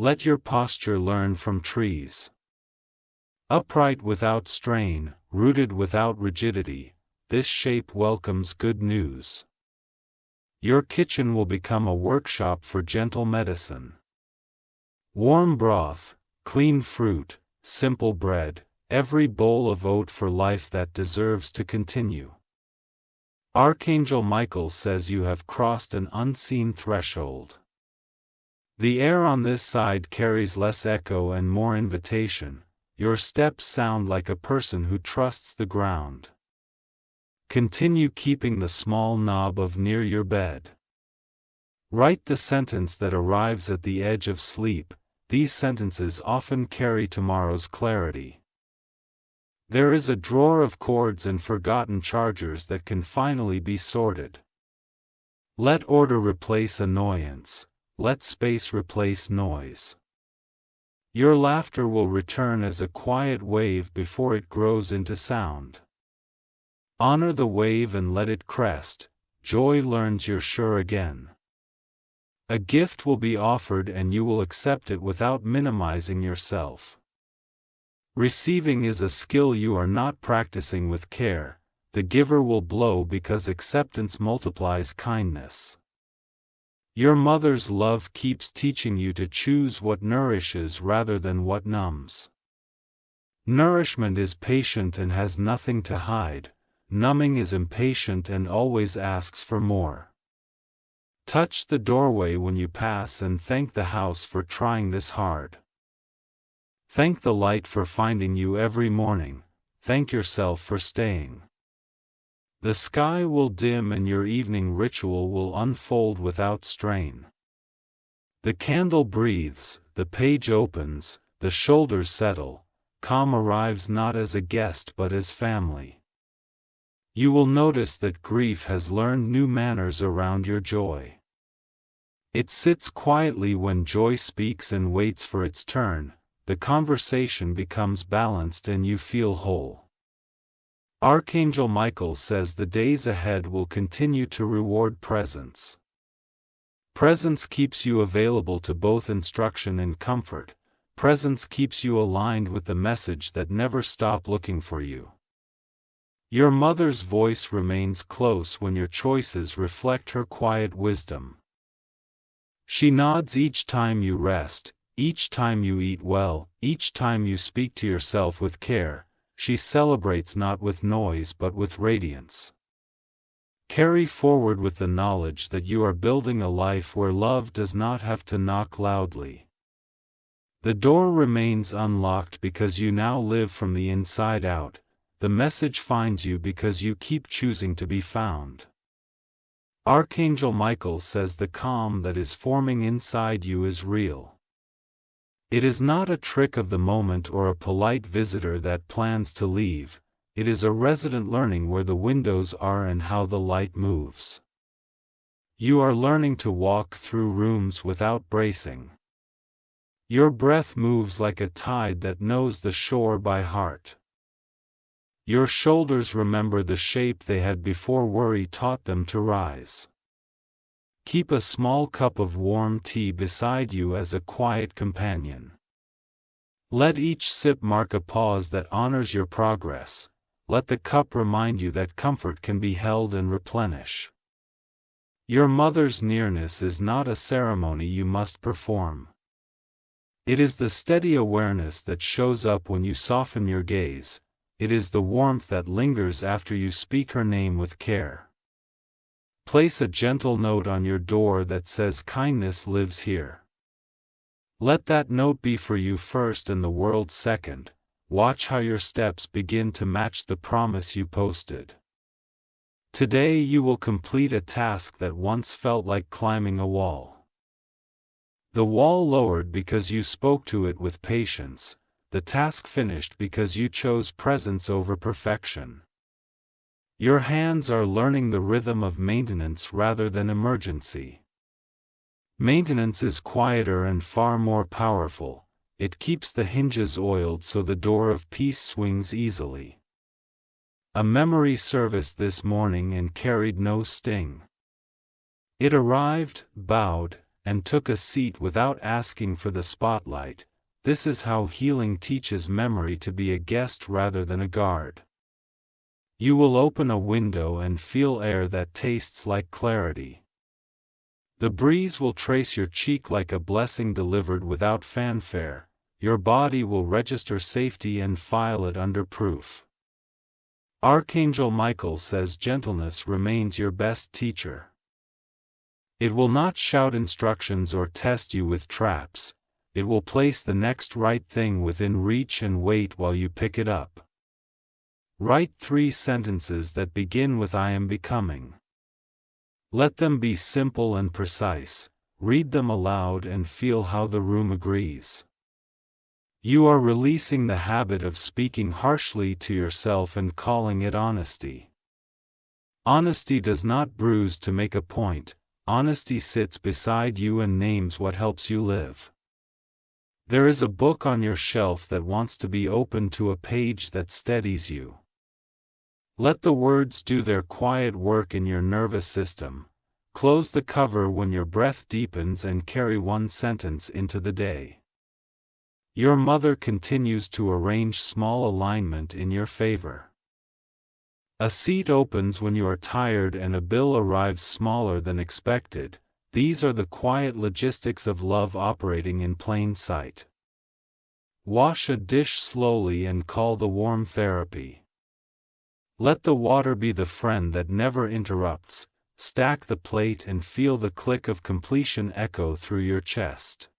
Let your posture learn from trees. Upright without strain, rooted without rigidity, this shape welcomes good news. Your kitchen will become a workshop for gentle medicine. Warm broth, clean fruit, simple bread, every bowl of oat for life that deserves to continue. Archangel Michael says you have crossed an unseen threshold. The air on this side carries less echo and more invitation. Your steps sound like a person who trusts the ground. Continue keeping the small knob of near your bed. Write the sentence that arrives at the edge of sleep. These sentences often carry tomorrow's clarity. There is a drawer of cords and forgotten chargers that can finally be sorted. Let order replace annoyance. Let space replace noise. Your laughter will return as a quiet wave before it grows into sound. Honor the wave and let it crest. Joy learns you're sure again. A gift will be offered and you will accept it without minimizing yourself. Receiving is a skill you are not practicing with care. The giver will blow because acceptance multiplies kindness. Your mother's love keeps teaching you to choose what nourishes rather than what numbs. Nourishment is patient and has nothing to hide. Numbing is impatient and always asks for more. Touch the doorway when you pass and thank the house for trying this hard. Thank the light for finding you every morning. Thank yourself for staying. The sky will dim and your evening ritual will unfold without strain. The candle breathes, the page opens, the shoulders settle. Calm arrives not as a guest but as family. You will notice that grief has learned new manners around your joy. It sits quietly when joy speaks and waits for its turn. The conversation becomes balanced and you feel whole. Archangel Michael says the days ahead will continue to reward presence. Presence keeps you available to both instruction and comfort. Presence keeps you aligned with the message that never stopped looking for you. Your mother's voice remains close when your choices reflect her quiet wisdom. She nods each time you rest, each time you eat well, each time you speak to yourself with care. She celebrates not with noise but with radiance. Carry forward with the knowledge that you are building a life where love does not have to knock loudly. The door remains unlocked because you now live from the inside out. The message finds you because you keep choosing to be found. Archangel Michael says the calm that is forming inside you is real. It is not a trick of the moment or a polite visitor that plans to leave. It is a resident learning where the windows are and how the light moves. You are learning to walk through rooms without bracing. Your breath moves like a tide that knows the shore by heart. Your shoulders remember the shape they had before worry taught them to rise. Keep a small cup of warm tea beside you as a quiet companion. Let each sip mark a pause that honors your progress. Let the cup remind you that comfort can be held and replenish. Your mother's nearness is not a ceremony you must perform. It is the steady awareness that shows up when you soften your gaze. It is the warmth that lingers after you speak her name with care. Place a gentle note on your door that says kindness lives here. Let that note be for you first and the world second. Watch how your steps begin to match the promise you posted. Today you will complete a task that once felt like climbing a wall. The wall lowered because you spoke to it with patience, the task finished because you chose presence over perfection. Your hands are learning the rhythm of maintenance rather than emergency. Maintenance is quieter and far more powerful. It keeps the hinges oiled so the door of peace swings easily. A memory service this morning and carried no sting. It arrived, bowed, and took a seat without asking for the spotlight. This is how healing teaches memory to be a guest rather than a guard. You will open a window and feel air that tastes like clarity. The breeze will trace your cheek like a blessing delivered without fanfare. Your body will register safety and file it under proof. Archangel Michael says gentleness remains your best teacher. It will not shout instructions or test you with traps. It will place the next right thing within reach and wait while you pick it up. Write 3 sentences that begin with I am becoming. Let them be simple and precise. Read them aloud and feel how the room agrees. You are releasing the habit of speaking harshly to yourself and calling it honesty. Honesty does not bruise to make a point. Honesty sits beside you and names what helps you live. There is a book on your shelf that wants to be opened to a page that steadies you. Let the words do their quiet work in your nervous system. Close the cover when your breath deepens and carry 1 sentence into the day. Your mother continues to arrange small alignment in your favor. A seat opens when you are tired and a bill arrives smaller than expected. These are the quiet logistics of love operating in plain sight. Wash a dish slowly and call the warm therapy. Let the water be the friend that never interrupts. Stack the plate and feel the click of completion echo through your chest.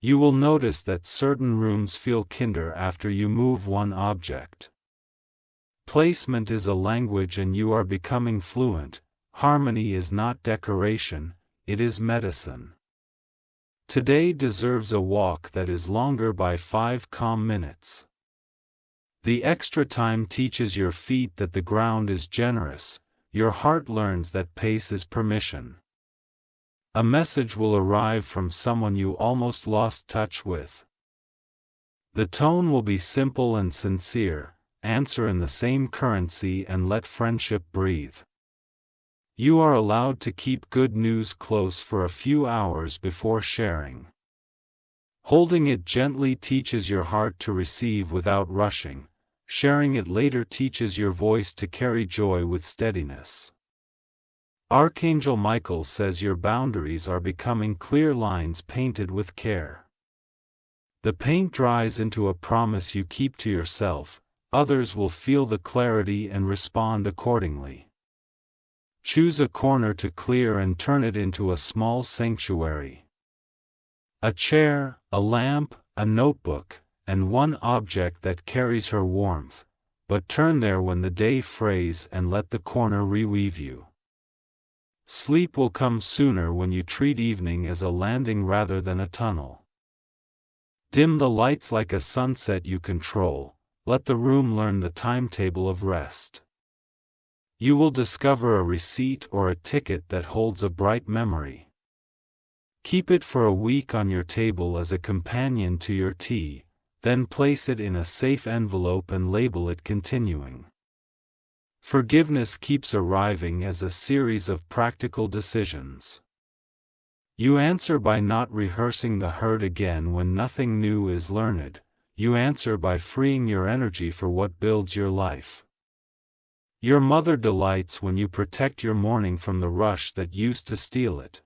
You will notice that certain rooms feel kinder after you move 1 object. Placement is a language and you are becoming fluent. Harmony is not decoration, it is medicine. Today deserves a walk that is longer by 5 calm minutes. The extra time teaches your feet that the ground is generous. Your heart learns that pace is permission. A message will arrive from someone you almost lost touch with. The tone will be simple and sincere. Answer in the same currency and let friendship breathe. You are allowed to keep good news close for a few hours before sharing. Holding it gently teaches your heart to receive without rushing. Sharing it later teaches your voice to carry joy with steadiness. Archangel Michael says your boundaries are becoming clear lines painted with care. The paint dries into a promise you keep to yourself. Others will feel the clarity and respond accordingly. Choose a corner to clear and turn it into a small sanctuary. A chair, a lamp, a notebook, and 1 object that carries her warmth, but turn there when the day frays and let the corner reweave you. Sleep will come sooner when you treat evening as a landing rather than a tunnel. Dim the lights like a sunset you control. Let the room learn the timetable of rest. You will discover a receipt or a ticket that holds a bright memory. Keep it for a week on your table as a companion to your tea, then place it in a safe envelope and label it continuing. Forgiveness keeps arriving as a series of practical decisions. You answer by not rehearsing the hurt again when nothing new is learned. You answer by freeing your energy for what builds your life. Your mother delights when you protect your morning from the rush that used to steal it.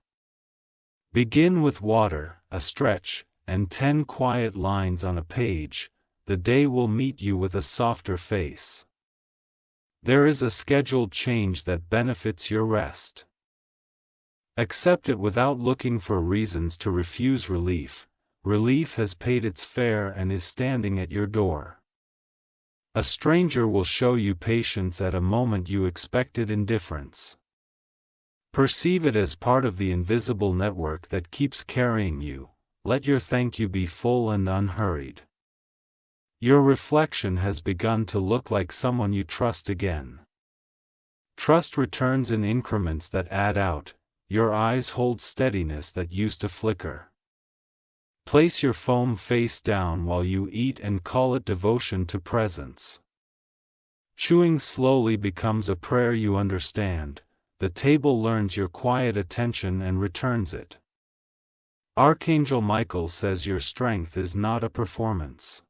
Begin with water, a stretch, and 10 quiet lines on a page, the day will meet you with a softer face. There is a scheduled change that benefits your rest. Accept it without looking for reasons to refuse relief. Relief has paid its fare and is standing at your door. A stranger will show you patience at a moment you expected indifference. Perceive it as part of the invisible network that keeps carrying you. Let your thank you be full and unhurried. Your reflection has begun to look like someone you trust again. Trust returns in increments that add out. Your eyes hold steadiness that used to flicker. Place your foam face down while you eat and call it devotion to presence. Chewing slowly becomes a prayer you understand. The table learns your quiet attention and returns it. Archangel Michael says your strength is not a performance.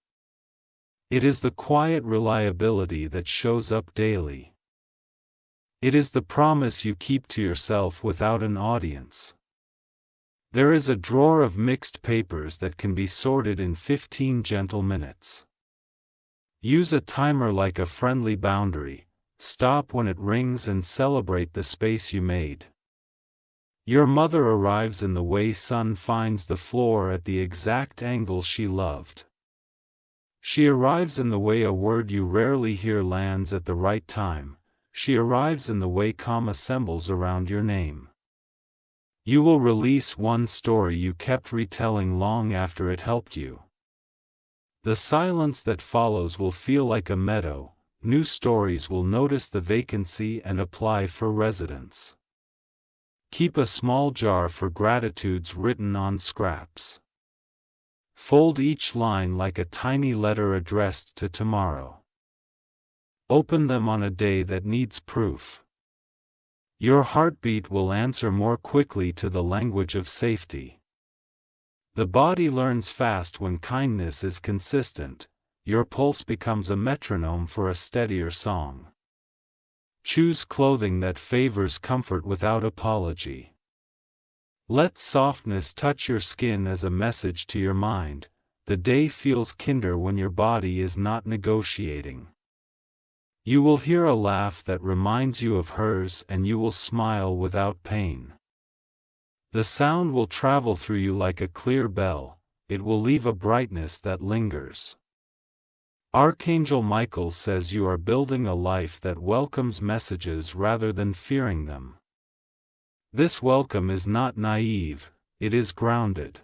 It is the quiet reliability that shows up daily. It is the promise you keep to yourself without an audience. There is a drawer of mixed papers that can be sorted in 15 gentle minutes. Use a timer like a friendly boundary. Stop when it rings and celebrate the space you made. Your mother arrives in the way sun finds the floor at the exact angle she loved. She arrives in the way a word you rarely hear lands at the right time. She arrives in the way calm assembles around your name. You will release one story you kept retelling long after it helped you. The silence that follows will feel like a meadow. New stories will notice the vacancy and apply for residence. Keep a small jar for gratitudes written on scraps. Fold each line like a tiny letter addressed to tomorrow. Open them on a day that needs proof. Your heartbeat will answer more quickly to the language of safety. The body learns fast when kindness is consistent. Your pulse becomes a metronome for a steadier song. Choose clothing that favors comfort without apology. Let softness touch your skin as a message to your mind. The day feels kinder when your body is not negotiating. You will hear a laugh that reminds you of hers and you will smile without pain. The sound will travel through you like a clear bell. It will leave a brightness that lingers. Archangel Michael says you are building a life that welcomes messages rather than fearing them. This welcome is not naive, it is grounded.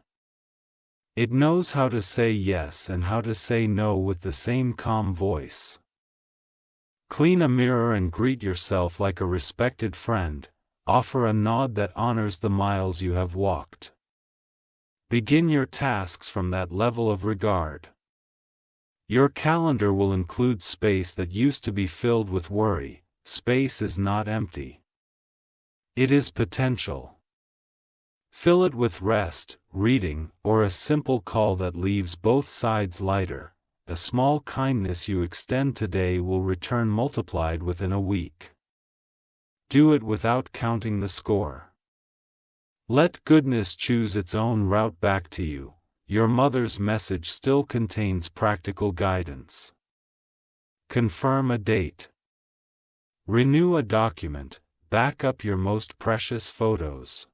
It knows how to say yes and how to say no with the same calm voice. Clean a mirror and greet yourself like a respected friend. Offer a nod that honors the miles you have walked. Begin your tasks from that level of regard. Your calendar will include space that used to be filled with worry. Space is not empty. It is potential. Fill it with rest, reading, or a simple call that leaves both sides lighter. A small kindness you extend today will return multiplied within a week. Do it without counting the score. Let goodness choose its own route back to you. Your mother's message still contains practical guidance. Confirm a date. Renew a document. Back up your most precious photos.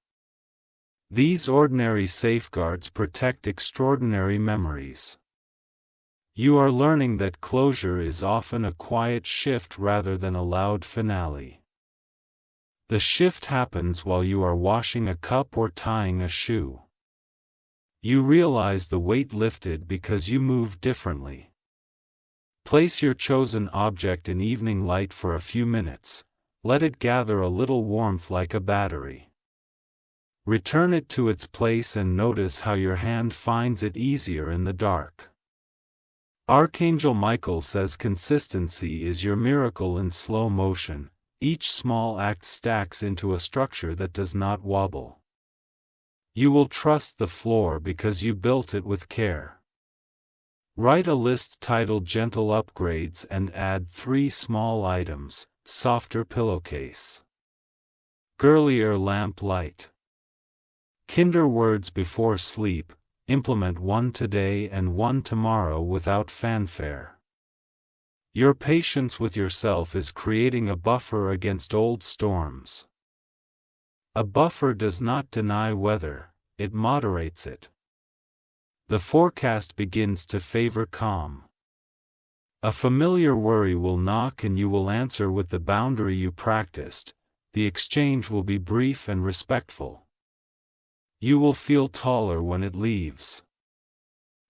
These ordinary safeguards protect extraordinary memories. You are learning that closure is often a quiet shift rather than a loud finale. The shift happens while you are washing a cup or tying a shoe. You realize the weight lifted because you moved differently. Place your chosen object in evening light for a few minutes. Let it gather a little warmth like a battery. Return it to its place and notice how your hand finds it easier in the dark. Archangel Michael says consistency is your miracle in slow motion. Each small act stacks into a structure that does not wobble. You will trust the floor because you built it with care. Write a list titled Gentle Upgrades and add 3 small items: softer pillowcase, girlier lamp light, kinder words before sleep, implement one today and one tomorrow without fanfare. Your patience with yourself is creating a buffer against old storms. A buffer does not deny weather, it moderates it. The forecast begins to favor calm. A familiar worry will knock and you will answer with the boundary you practiced. The exchange will be brief and respectful. You will feel taller when it leaves.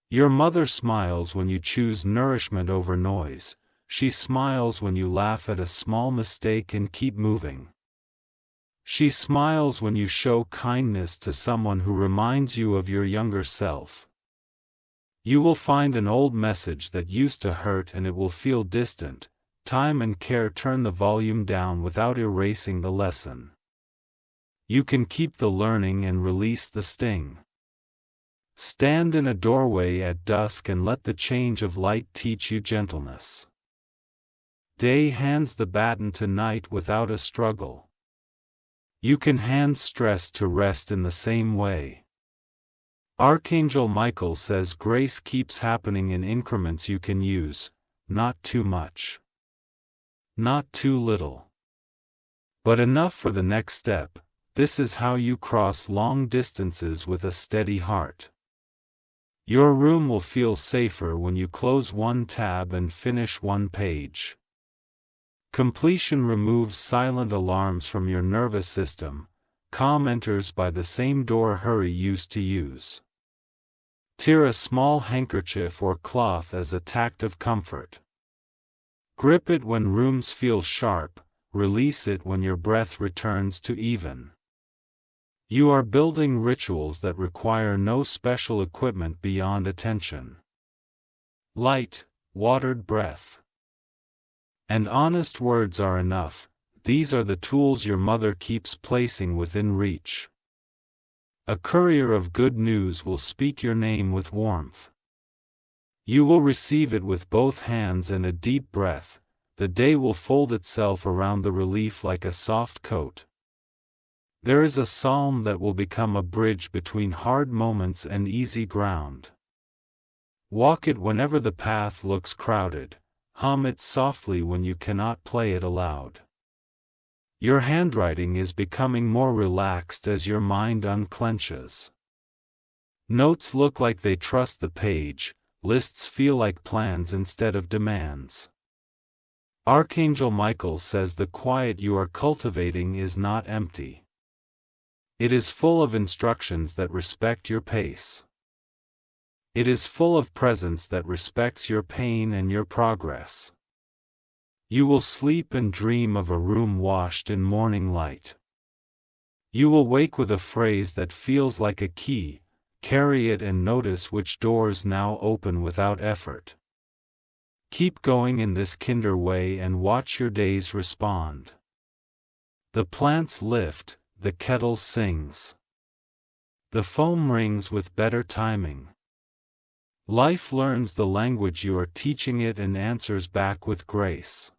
Your mother smiles when you choose nourishment over noise. She smiles when you laugh at a small mistake and keep moving. She smiles when you show kindness to someone who reminds you of your younger self. You will find an old message that used to hurt and it will feel distant. Time and care turn the volume down without erasing the lesson. You can keep the learning and release the sting. Stand in a doorway at dusk and let the change of light teach you gentleness. Day hands the baton to night without a struggle. You can hand stress to rest in the same way. Archangel Michael says grace keeps happening in increments you can use, not too much. Not too little. But enough for the next step. This is how you cross long distances with a steady heart. Your room will feel safer when you close one tab and finish one page. Completion removes silent alarms from your nervous system. Calm enters by the same door hurry used to use. Tear a small handkerchief or cloth as a tact of comfort. Grip it when rooms feel sharp, release it when your breath returns to even. You are building rituals that require no special equipment beyond attention. Light, watered breath. And honest words are enough. These are the tools your mother keeps placing within reach. A courier of good news will speak your name with warmth. You will receive it with both hands and a deep breath. The day will fold itself around the relief like a soft coat. There is a psalm that will become a bridge between hard moments and easy ground. Walk it whenever the path looks crowded. Hum it softly when you cannot play it aloud. Your handwriting is becoming more relaxed as your mind unclenches. Notes look like they trust the page. Lists feel like plans instead of demands. Archangel Michael says the quiet you are cultivating is not empty. It is full of instructions that respect your pace. It is full of presence that respects your pain and your progress. You will sleep and dream of a room washed in morning light. You will wake with a phrase that feels like a key. Carry it and notice which doors now open without effort. Keep going in this kinder way and watch your days respond. The plants lift, the kettle sings. The foam rings with better timing. Life learns the language you are teaching it and answers back with grace.